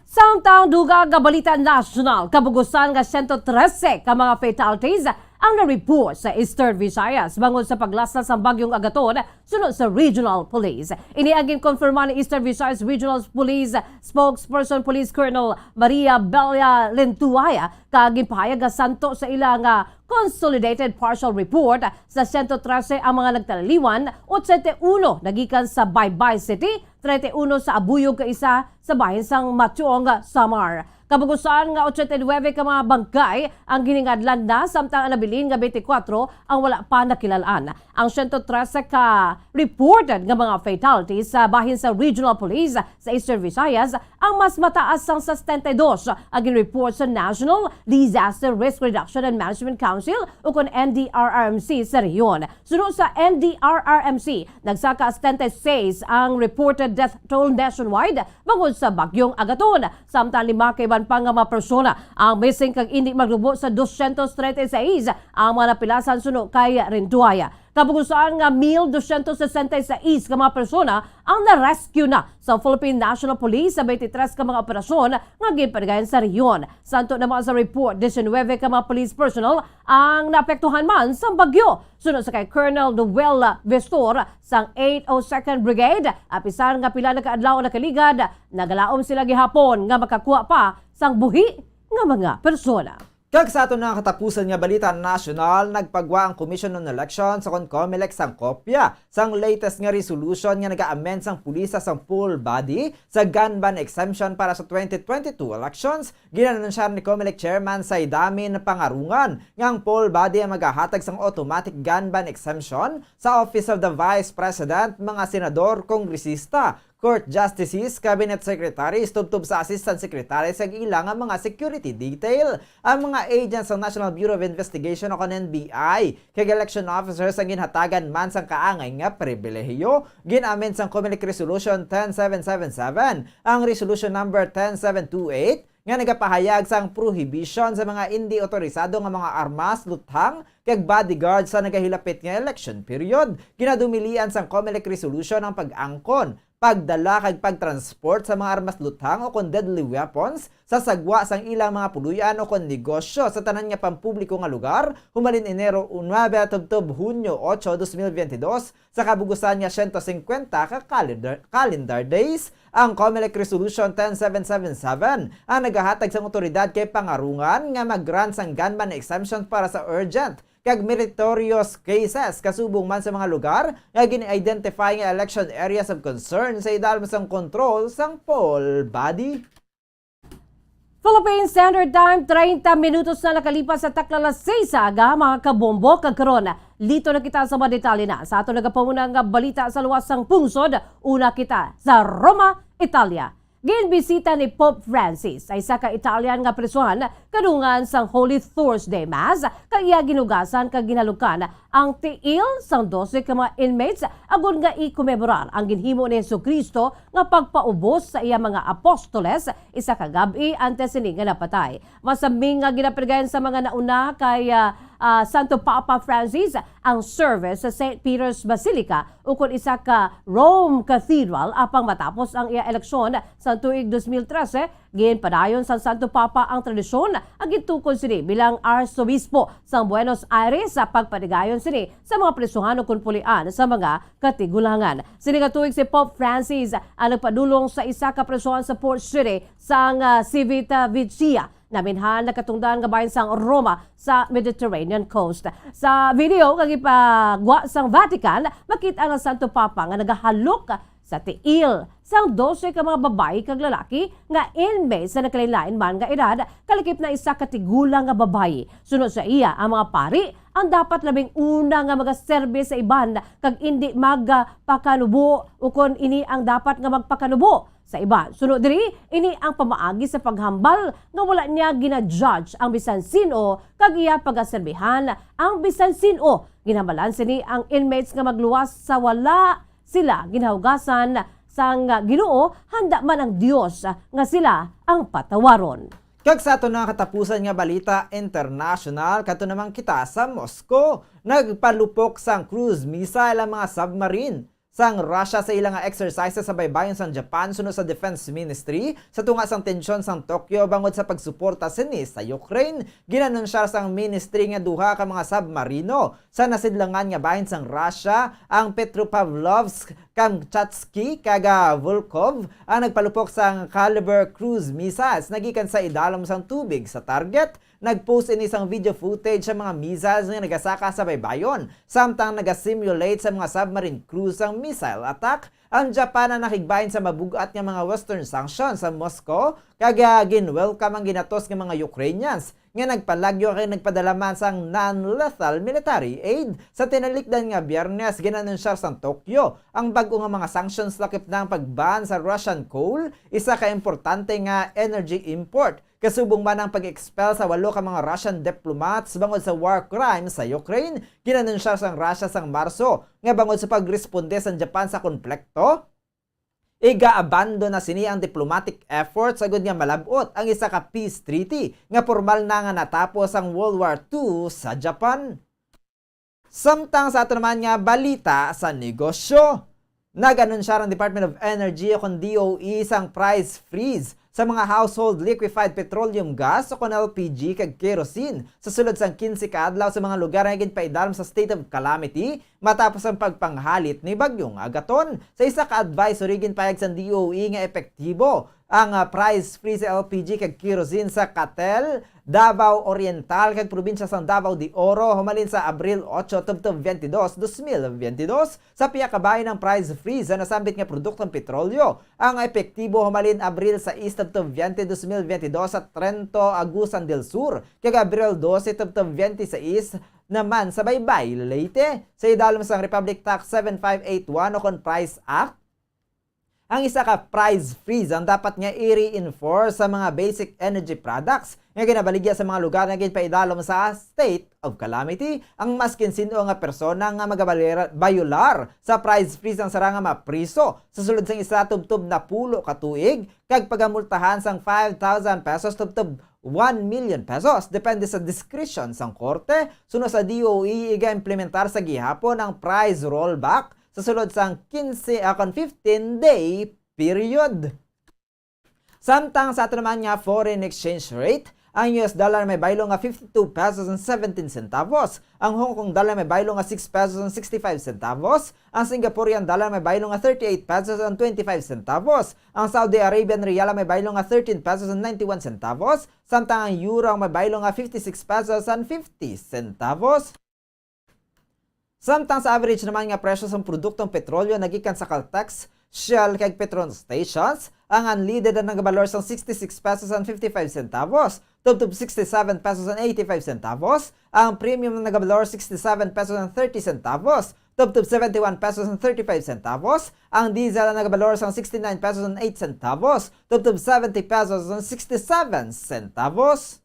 Samtang duga nga balita national, kabugusan nga 113 ka mga fatalities ang na-report sa Eastern Visayas bangod sa paglaslas sa bagyong Agaton sunod sa Regional Police. Iniagin konfirma ni Eastern Visayas Regional Police Spokesperson Police Colonel Maria Belia Lentuaya kag ginpahayag nga santo sa ilang Consolidated Partial Report sa 113 ang mga nagtalaliwan, 81 nagikan sa Baybay City, 31 sa Abuyog kaisa sa bahin sang Matuong, Samar. Kabugusan nga 89 ka mga bangkay ang giningadlan na samtang nabilin nga 24 ang wala pa nakilalaan. Ang 113 ka reported nga mga fatalities sa bahin sa Regional Police sa Eastern Visayas ang mas mataas sang sa 72 ang ginreport sa National Disaster Risk Reduction and Management Council o kon NDRRMC sa rehiyon. Sunod sa NDRRMC, nagsaka 76 ang reported death toll nationwide bangod sa bagyong Agaton. Samtang 5 kay pa nga mga persona ang missing kag hindi maglubo sa 236 ang mga napilasan suno kay Renduaya. Kabugusan nga 1,266 ka mga persona ang na-rescue na sa Philippine National Police sa 23 ka mga operasyon nga ginpanigayon sa rehiyon. Santo naman sa report, 19 ka mga police personnel ang naapektuhan man sa bagyo. Sunod sa kay Colonel Noel Vestor sang 802nd Brigade, apisan nga pila na kaadlaw na kaligad, nagalaom sila gihapon nga makakuha pa sang buhi nga mga persona. Kag sa ato na katapusan nga balita national, nagpagwa ang Commission on Elections sa COMELEC sang kopya sang latest nga resolution nga nag-amend sang pulisa sang full body sa gun ban exemption para sa 2022 elections. Ginanunsar ni COMELEC Chairman Saidami na pangarungan nga ang full body ang maghahatag sang automatic gun ban exemption sa Office of the Vice President, mga senador, kongresista, Court Justices, Cabinet Secretaries, tubtub sa Assistant Secretaries ang ilang ang mga security detail. Ang mga agents ng National Bureau of Investigation o NBI, kag election officers ang ginhatagan man sang kaangay nga pribilehiyo. Ginamin sang COMELEC Resolution 10777, ang Resolution number 10728, nga nagapahayag sang prohibition sa mga hindi otorisado nga mga armas, luthang, kag bodyguard sa nagahilapit nga election period. Ginadumilian sang COMELEC Resolution ang pag-angkon, pagdala kag pagtransport sa mga armas luthang o kon deadly weapons sa sagwa sang ilang mga puluyan o kon negosyo sa tanan nga pampubliko nga lugar humalin Enero 9 tubtob Hunyo 8, 2022 sa kabugusan nga 150 ka calendar days. Ang COMELEC Resolution 10777 ang nagahatag sang otoridad kay pangarungan nga mag-grant sang gunman exemption para sa urgent kag meritorious cases kasubong man sa mga lugar nga gini-identify nga election areas of concern sa idalom sang control sang poll body. Philippine Standard Time, 30 minutos na nakalipas sa taklalas 6 aga, mga kabombo, kagkaroon. Lito na kita sa mga detalye na. Sa ato nagapangunang balita sa luwas sang pungsod, una kita sa Roma, Italia. Ginbisita ni Pope Francis ay sa ka-Italian nga presuhan kadungan sang Holy Thursday Mass kaya ginugasan kag ginalukan ang tiil sang 12 ka mga inmates agon nga ikomemorar ang ginhimo ni Jesucristo nga pagpaubos sa iya mga apostoles isa ka gabi antes sini nga napatay. Masaming nga ginapregayan sa mga nauna kay Santo Papa Francis ang service sa St. Peter's Basilica ukon isa ka Rome Cathedral apang matapos ang iya eleksyon sa tuig 2013. Ginpadayon sa Santo Papa ang tradisyon ang gitukod sini bilang Arsobispo sa Buenos Aires sa pagpadigayon sini sa mga presuhan o kunpulian sa mga katigulangan. Sini nga tuig si Pope Francis ang nagpadulong sa isa ka presuhan sa Port City sang Civitavecchia na minhan nakatungdan nga bayan sang Roma sa Mediterranean coast. Sa video kag ipagwa sang Vatican, makita ang Santo Papa nga nagahalok sa tiil sang 12 ka mga babae kag lalaki nga inmates sa nakalain man nga edad kalikip na isa ka tigulang nga babae. Sunod sa iya ang mga pari ang dapat labing una nga magaserbe sa iban kag hindi magpakanubo ukon ini ang dapat nga magpakanubo sa iba. Sunod diri, ini ang pamaagi sa paghambal nga wala niya gina-judge ang bisan sino kag iya pagaserbihan ang bisan sino. Ginhambalan sini ang inmates nga magluwas sa wala sila ginhahugasan sang Ginoo, handa man ang Dios nga sila ang patawaron. Kag sa ato na katapusan nga balita international, kato naman kita sa Moscow. Nagpalupok sang cruise missile ang mga submarine sang Russia sa ilang exercises sa baybayon sang Japan sunod sa Defense Ministry sa tunga sang tensyon sang Tokyo bangod sa pagsuporta sini sa Ukraine. Ginanunsyar sang ministry nga duha ka mga submarino sa nasidlangan nga bahin sang Russia ang Petropavlovsk, Kamchatsky kag Volkhov ang nagpalupok sang caliber cruise missiles nagikan sa idalom sang tubig sa target. Nagpost ini isang video footage sa mga missiles nga nagasaka sa baybayon samtang nagasimulate sa mga submarine cruise ang missile attack. Ang Japan ang nakigbahin sa mabugat nga mga western sanctions sa Moscow kag ginwelcome ang ginatos nga mga Ukrainians nga nagpalagyo kay nagpadalaman sang non-lethal military aid. Sa tinalikdan nga Biyernes ginanunsyar sang Tokyo ang bag-o nga mga sanctions lakip na ang pagban sa Russian coal, isa ka importante nga energy import. Kasubong man ang pag-expel sa 8 ka mga Russian diplomats bangod sa war crimes sa Ukraine. Ginanunsyar sang Russia sang Marso nga bangod sa pagresponde sa Japan sa konflikto, iga-abando na sini ang diplomatic efforts sagod nga malabot ang isa ka peace treaty nga formal na nga natapos ang World War II sa Japan. Samtang sa ato naman nga balita sa negosyo. Nag-anunsya ng Department of Energy o DOE sang price freeze sa mga household liquefied petroleum gas o LPG kag kerosene sa sulod sang 15 ka adlaw sa mga lugar nga ginpaidalam sa state of calamity matapos ang pagpanghalit ni bagyong Agaton. Sa isa ka advisory ginpayag sa DOE nga epektibo ang price freeze sa LPG kag kerosene sa Catel, Davao Oriental kag probinsya sa Davao de Oro humalin sa Abril 8 tubtob 22, 2022 sa piya ka bahin ng price freeze sa nasambit nga produktong petrolyo. Ang epektibo humalin Abril 6 tubtob 20, 2022 sa Trento, Agusan del Sur kag Abril 12 tubtob 26 naman sa Baybay, Leyte. Sa idalom sang Republic Tax 7581 o kon Price Act, ang isa ka price freeze ang dapat nga i-reinforce sa mga basic energy products nga ginabaligya sa mga lugar nga ginpaidalom sa state of calamity. Ang maskin sino nga persona nga magabayular sa price freeze ang sarang nga mapriso sa sulod sang isa tubtob na pulo ka tuig kag pagamultahan sang 5,000 pesos tubtob 1 million pesos depende sa discretion sang korte. Sunod sa DOE iga-implementar sa gihapon ang price rollback sa sulod sang 15-day period. Samtang sa ato naman nga foreign exchange rate, ang US dollar may baylo nga 52 pesos and 17 centavos, ang Hong Kong dollar may baylo nga 6 pesos and 65 centavos, ang Singaporean dollar may baylo nga 38 pesos and 25 centavos, ang Saudi Arabian riyal may baylo nga 13 pesos and 91 centavos, samtang ang euro may baylo nga 56 pesos and 50 centavos. Samtang sa average naman nga presyo sa produktong petrolyo nagikan sa Caltex, Shell kag Petron stations, ang unleaded na nagabalor sang 66 pesos and 55 centavos, tubtob 67 pesos and 85 centavos, ang premium na nagabalor 67 pesos and 30 centavos, tubtob 71 pesos and 35 centavos, ang diesel na nagabalor sang 69 pesos and 8 centavos, tubtob 70 pesos and 67 centavos.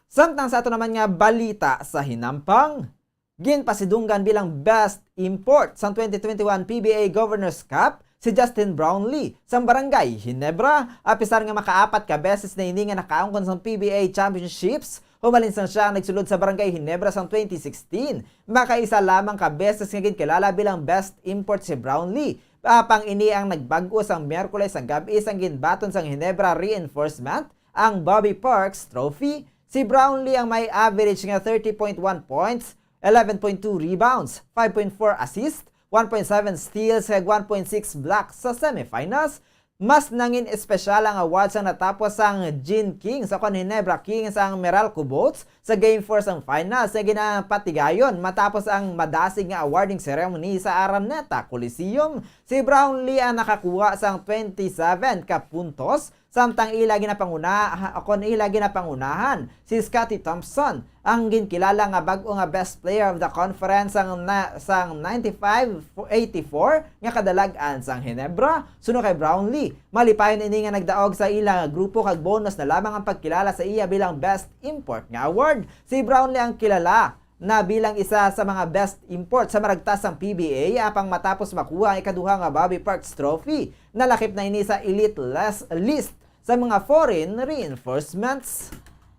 Samtang sa ato naman nga balita sa hinampang, ginpasidunggan bilang Best Import sa 2021 PBA Governors Cup si Justin Brownlee sa Barangay Ginebra. Apisar nga makaapat ka beses na ini nga nakaangkon sa PBA Championships, humalin sang siya nagsulod sa Barangay Ginebra sa 2016. Makaisa lamang ka beses nga ginkalala bilang Best Import si Brownlee. Pang ini ang nagbago sang Miyerkules ang gabi sang ginbaton sang Ginebra Reinforcement ang Bobby Parks Trophy. Si Brownlee ang may average nga 30.1 points, 11.2 rebounds, 5.4 assists, 1.7 steals, kag 1.6 blocks sa semifinals. Mas nangin espesyal ang awards ang natapos ang Gene King sa Ginebra Kings ang Meralco Boats sa Game 4 ang finals na ginapatigayon matapos ang madasig nga awarding ceremony sa Araneta Coliseum. Si Brownlee ang nakakuha sang 27 ka puntos, samtang ila ginapangunahan si Scottie Thompson ang ginkilala nga bag-o nga best player of the conference sang 95-84 nga kadalagan sang Ginebra. Suno kay Brownlee, malipayon ini nga nagdaog sa ila grupo kag bonus na lamang ang pagkilala sa iya bilang Best Import nga award. Si Brownlee ang kilala na bilang isa sa mga best import sa maragtas ng PBA apang matapos makuha ang ikaduha nga Bobby Parks Trophy. Nalakip na ini sa elite list sa mga foreign reinforcements.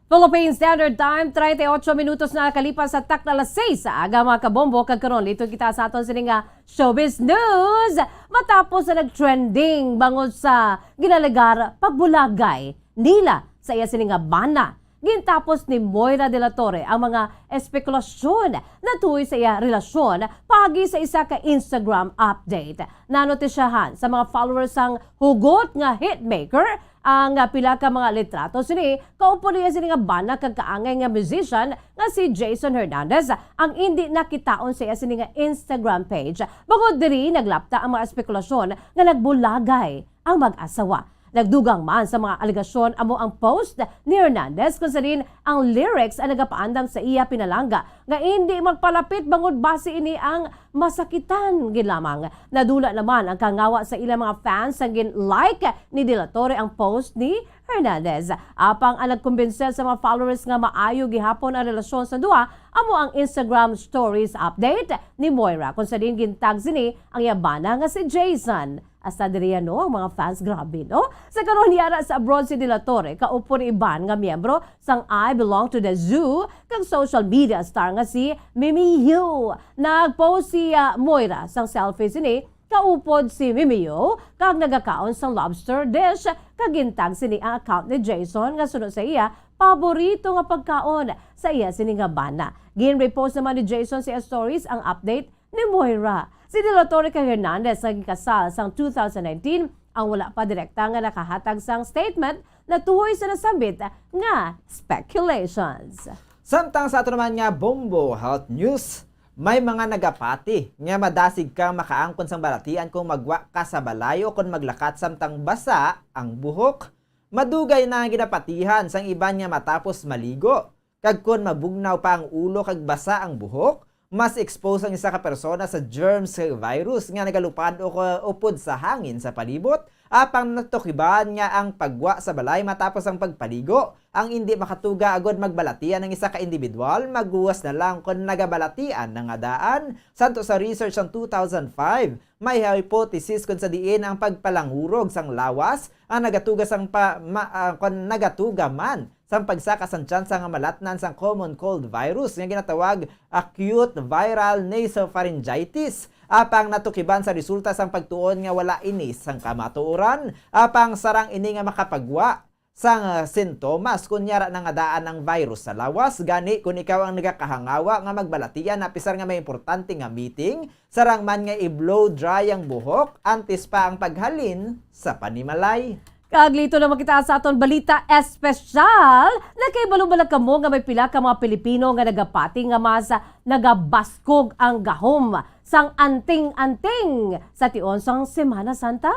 Philippine Standard Time, 38 minutos na kalipas sa tak na alas 6 sa aga mga kabombo. Kagkaroon, lito kita sa aton sininga showbiz news. Matapos na nag-trending bangod sa ginalagar pagbulagay nila sa iya sininga bana. Gintapos ni Moira de la Torre ang mga espekulasyon na tuwi sa iya relasyon pagi sa isa ka Instagram update. Nanotisyahan sa mga followers ang hugot nga hitmaker ang pila ka mga litrato sini kaupo niya sini nga bana kag kaangay nga musician nga si Jason Hernandez ang hindi nakitaon sa iya sini nga Instagram page. Bangod diri naglapta ang mga espekulasyon nga nagbulagay ang mag-asawa. Nagdugang man sa mga aligasyon amo ang post ni Hernandez kung saan ang lyrics ang nagapaandam sa iya pinalangga nga hindi magpalapit bangod base ini ang masakitan ginlamang. Nadula naman ang kangawa sa ilang mga fans ang gin-like ni De La Torre ang post ni Hernandez. Apang ang nagkumbensel sa mga followers nga maayo gihapon ang relasyon sa duha amo ang Instagram stories update ni Moira kung saan gintag sini ang yabana nga si Jason. Asa diriya no, ang mga fans, grabe no. Sa karon yara sa abroad si De La Torre, kaupo ni iban nga miyembro sang I Belong to the Zoo, kag social media star nga si Mimi Yu. Nagpost si Moira sang selfie sini, kaupod si Mimi Yu, kag nagakaon sang lobster dish, kagintag sini ang account ni Jason nga sunod sa iya, paborito nga pagkaon sa iya sini nga bana. Gin-repost naman ni Jason sa stories ang update ni Moira. Si De La Torre kay Hernandez naging kasal sang 2019 ang wala pa direkta nga nakahatag sang statement na tuhoy sa nasambit nga speculations. Samtang sa ato naman nga Bombo Health News, may mga nagapati nga madasig kang makaangkon sang balatian kung magwa ka sa balayo kung maglakat samtang basa ang buhok. Madugay na ang ginapatihan sang iban nga matapos maligo. Kag kun mabugnaw pa ang ulo kag basa ang buhok, mas expose ang isa ka persona sa germs kag virus nga nagalupad o upod sa hangin sa palibot. Apang natukiban nga ang pagwa sa balay matapos ang pagpaligo. Ang hindi makatuga agad magbalatian ng isa ka individual, magguwas na lang kung nagabalatian ng adaan. Santo sa research ng 2005, may hypothesis kung sa diin ang pagpalangurog sang lawas ang nagatuga sang kung nagatuga man sang pagsaka sang tsansa nga malatnan sang common cold virus nga ginatawag acute viral nasopharyngitis. Apang natukiban sa resulta sang pagtuon nga wala ini sang kamatuoran, apang sarang ini nga makapagwa sang sintomas kunyara nang adaan ng virus sa lawas. Gani kung ikaw ang nagakahangawa nga magbalatian na pisar nga may importante nga meeting, sarang man nga i-blow dry ang buhok antes pa ang paghalin sa panimalay. Kaglito na makita sa aton balita espesyal na kay balubalag kamo nga may pila ka mga Pilipino nga nagapati nga mas nagabaskog ang gahom sang anting-anting sa tion sang Semana Santa.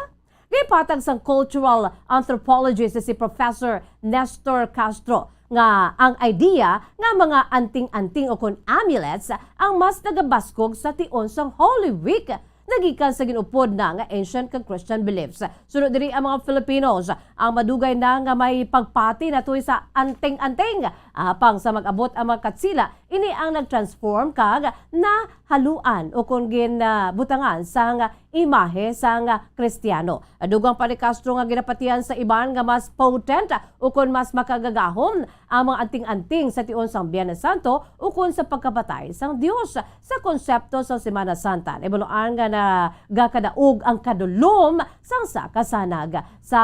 Gipatag sang cultural anthropologist si Professor Nestor Castro nga ang idea nga mga anting-anting o kun amulets ang mas nagabaskog sa tion sang Holy Week nagikan sa ginupod na nga ancient kag Christian beliefs. Sunod diri ang mga Filipinos ang madugay na nga may pagpati na tuy sa anting-anting. Apang sa mag-abot ang mga katsila, ini ang nag-transform kag na haluan o kung butangan sa nga imahe sa nga Kristiyano. Adugang pa ni Castro nga ginapatihan sa iban nga mas potent o kung mas makagagahom ang mga anting-anting sa tion sang Biyernes Santo o kung sa pagkabatay sang Dios sa konsepto sa Semana Santa. Ibaluan nga na gakadaog ang kadulom sang sakasanag. Sa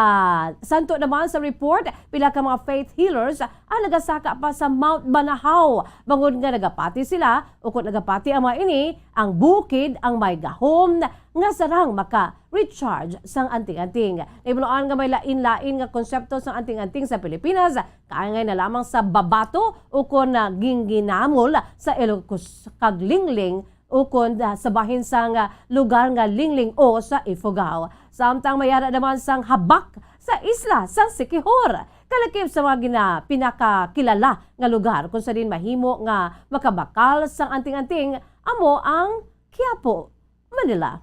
Santo naman sa report, pila ka mga faith healers ang nagasaka pa sa Mount Banahaw. Bangod nga nagapati sila o kung nagapati ang mga ini, ang bukid ang may gahom nga sarang maka-recharge sang anting-anting. Ibuloan nga may lain-lain nga konsepto sang anting-anting sa Pilipinas, kaangay na lamang sa Babato o kung ginginamol sa Ilocos kag Lingling o kung sa bahin sang lugar nga Lingling o sa Ifugao. Samtang mayara naman sang Habak sa isla sang Siquijor. Kalakip sa mga pinakakilala nga lugar kung sa din mahimo nga makabakal sang anting-anting amo ang Quiapo, Manila.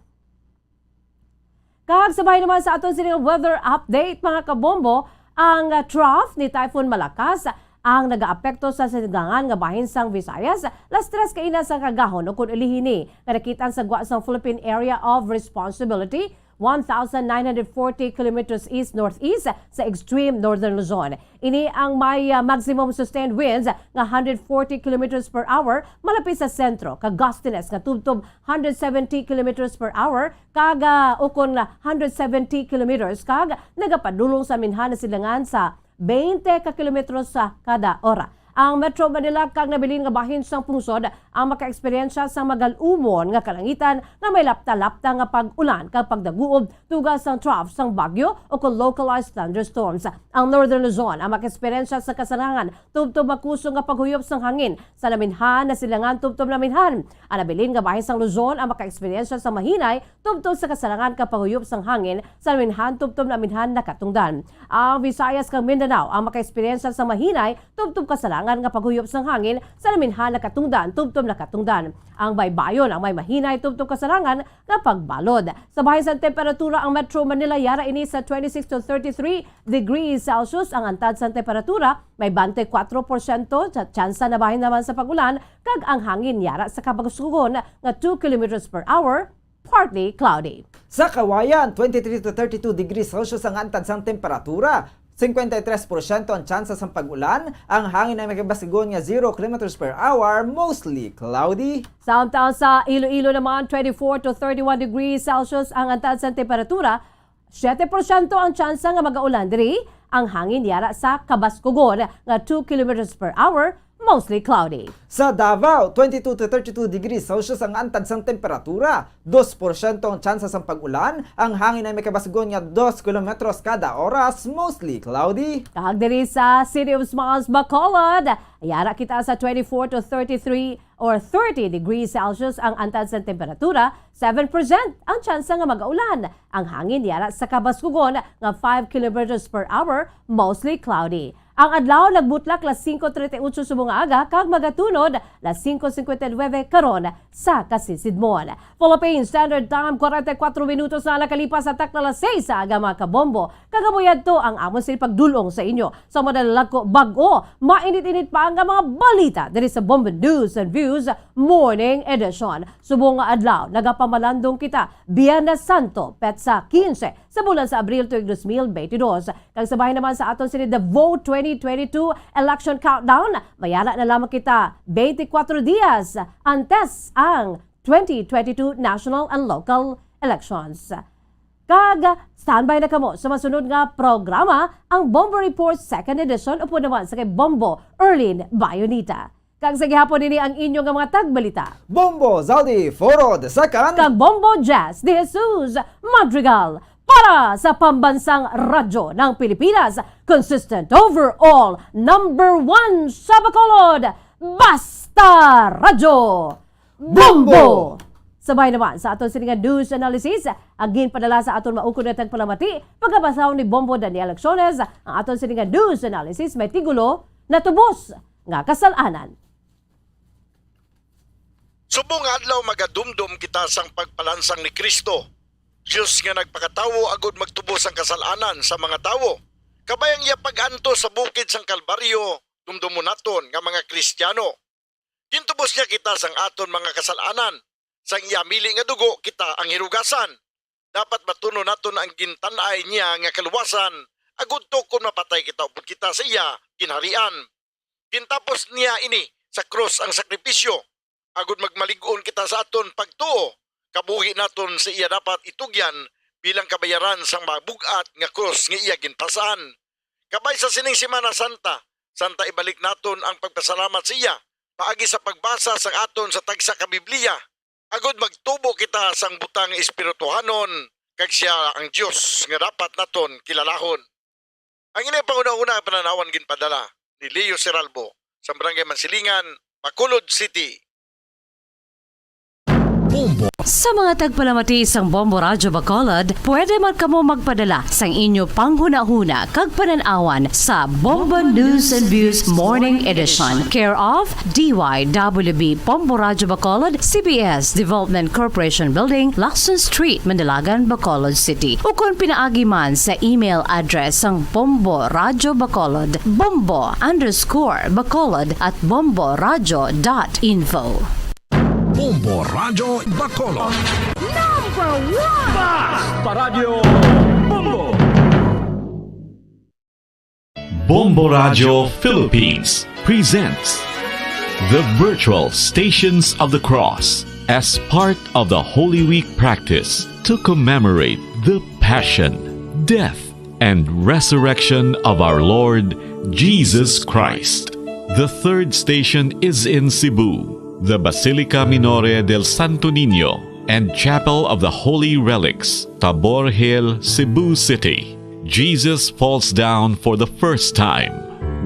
Kagsabay naman sa aton sining weather update mga kabombo, ang trough ni Typhoon Malakas ang nagaapekto sa sigangan nga bahin sang Visayas. Las 3 kaina sa kagahon o kung ilihini nga nakitaan sa gwa sang Philippine Area of Responsibility 1,940 kilometers east-northeast sa extreme northern Luzon. Ini ang may maximum sustained winds nga 140 kilometers per hour malapit sa sentro. Kag gustiness nga tubtob 170 kilometers per hour kag ukon 170 kilometers kag nagapadulong sa minhan na silangan sa 20 ka kilometros sa kada ora. Ang Metro Manila kag nabilin nga bahin sang pungsod ang maka-eksperyensya sa magalumon nga kalangitan nga may lapta-lapta nga pag-ulan kag pagdaguob tugas sang trough sang bagyo o kung localized thunderstorms. Ang Northern Luzon ang maka-eksperyensya sa kasarangan tubtob makusog nga paghuyop sang hangin sa naminhan na silangan tubtob naminhan. Ang nabilin nga bahin sang Luzon ang maka-eksperyensya sa mahinay tubtob sa kasarangan kag paghuyop sang hangin sa naminhan tubtob naminhan nakatungdan. Ang Visayas kag Mindanao ang maka-eksperyensya sa mahinay tubtob kasarangan nga paghuyop sang hangin sa naminhan nakatungdan tubtob nakatungdan. Ang baybayon ang may mahinay tubtob kasarangan nga pagbalod. Sa bahin sa temperatura ang Metro Manila yara ini sa 26 to 33 degrees Celsius. Ang antad sa temperatura may 24% sa tsansa na bahin naman sa pagulan kag ang hangin yara sa kabagsugon nga 2 kilometers per hour partly cloudy. Sa Kawayan, 23 to 32 degrees Celsius ang antad sang temperatura. 53% ang tsansa sa pag-ulan. Ang hangin ay makibasigon nga 0 km per hour, mostly cloudy. Samtang sa Iloilo naman, 24 to 31 degrees Celsius ang antad sa temperatura. 7% ang tsansa nga mag-aulan diri. Ang hangin yara sa Kabaskugon nga 2 km per hour, mostly cloudy. Sa Davao, 22 to 32 degrees Celsius ang antad sang temperatura. 2% ang tsansa sa pag-ulan. Ang hangin ay makabasgon nga 2 km kada oras, mostly cloudy. Kahag diri sa City of Smiles, Bacolod, yara kita sa 24 to 33 or 30 degrees Celsius ang antad sa temperatura. 7% ang tsansa nga mag-aulan. Ang hangin yara sa Kabaskugon nga 5 km per hour, mostly cloudy. Ang adlaw nagbutlak las 5:38 subong aga kag magatunod las 5:59 karon sa Kasisidmon. Philippine Standard Time 44 minutos na nakalipas sa takna las 6 sa aga mga kabombo. Kagaboyad to ang amon sila pagdulong sa inyo sa madalag ko bag-o. Mainit-init pa ang mga balita diri sa Bombo News and Views Morning Edition. Subong nga adlaw nagapamalandong kita Biyernes Santo petsa 15 sa bulan sa Abril tuig 2022. Kag sabay naman sa aton sini The Vote 2022 Election Countdown, mayala na lamang kita 24 dias antes ang 2022 national and local elections. Kag standby na kamo sa masunod nga programa, ang Bombo Report 2nd edition upo naman sa kay Bombo Erlin Bayonita. Kag sa gihapon nini ang inyong mga tagbalita. Bombo Zaldi Foro the Second. Kag Bombo Jazz de Jesus Madrigal. Para sa pambansang radyo ng Pilipinas, consistent overall, number 1 sa Bacolod, Basta Radyo Bombo! Sabay naman sa aton sininga news analysis, agin padala sa aton maukod na tagpalamati, pagkabasaw ni Bombo Daniel Acciones, ang aton sininga news analysis may tigulo na tubos nga kasalanan. Subong adlaw magadumdum kita sang pagpalansang ni Kristo. Diyos nga nagpakatawo agud magtubos ang kasalanan sa mga tawo. Kabayang iya paganto sa bukid sang Kalbaryo, dumdumo naton nga mga Kristiyano. Gintubos niya kita sang aton mga kasalanan. Sang iya mili nga dugo kita ang hirugasan. Dapat matuno naton ang gintanay niya nga kaluwasan. Agud to kung mapatay kita upod kita sa iya ginharian. Gintapos niya ini sa krus ang sakripisyo. Agud magmalig-on kita sa aton pagtuo. Kabuhi naton sa iya dapat itugyan bilang kabayaran sang mabugat nga krus nga iya ginpasan. Kabay sa sining Semana Santa, santa ibalik naton ang pagpasalamat sa iya, paagi sa pagbasa sang aton sa tagsa ka Biblia. Agud magtubo kita sang butang espirituhanon, kag siya ang Dios nga dapat naton kilalahon. Ang inay panguna-una pananawan ginpadala ni Leo Seralbo sa Barangay Mansilingan, Bacolod City. Sa mga tagpalamati sang Bombo Radyo Bacolod, pwede man kamo magpadala sang inyo panghuna-huna kag pananawan sa Bombo News and Views Morning Edition. Care of DYWB Bombo Radyo Bacolod, CBS Development Corporation Building, Lacson Street, Mandilagan, Bacolod City. O kung pinaagi man sa email address sang Bombo Radyo Bacolod, bombo_bacolod@bomboradyo.info. Bombo Radyo Bacolod. Number 1! Basta Radio Bombo! Bombo Radio Philippines presents the virtual Stations of the Cross as part of the Holy Week practice to commemorate the Passion, Death, and Resurrection of our Lord Jesus Christ. The third station is in Cebu, the Basilica Minore del Santo Niño and Chapel of the Holy Relics, Tabor Hill, Cebu City. Jesus falls down for the first time.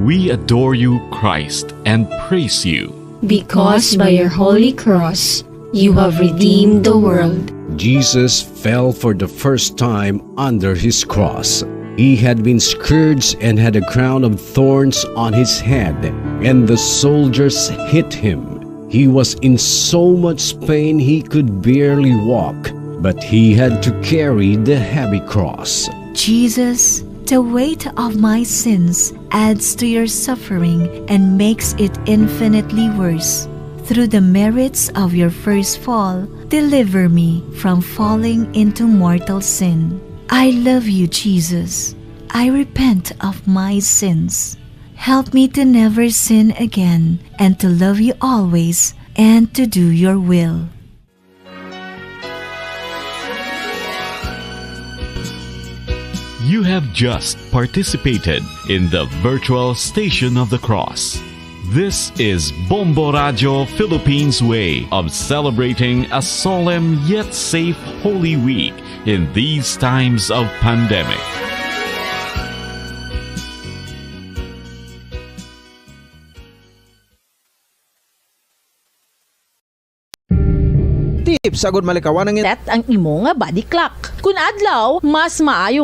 We adore you, Christ, and praise you. Because by your holy cross, you have redeemed the world. Jesus fell for the first time under his cross. He had been scourged and had a crown of thorns on his head, and the soldiers hit him. He was in so much pain he could barely walk, but he had to carry the heavy cross. Jesus, the weight of my sins adds to your suffering and makes it infinitely worse. Through the merits of your first fall, Deliver me from falling into mortal sin. I love you, Jesus. I repent of my sins. Help me to never sin again and to love you always and to do your will. You have just participated in the virtual Station of the Cross. This is Bombo Radio Philippines' way of celebrating a solemn yet safe Holy Week in these times of pandemic. Tips agud malikawan ang Set ang imo nga body clock. Kung adlaw, mas maayo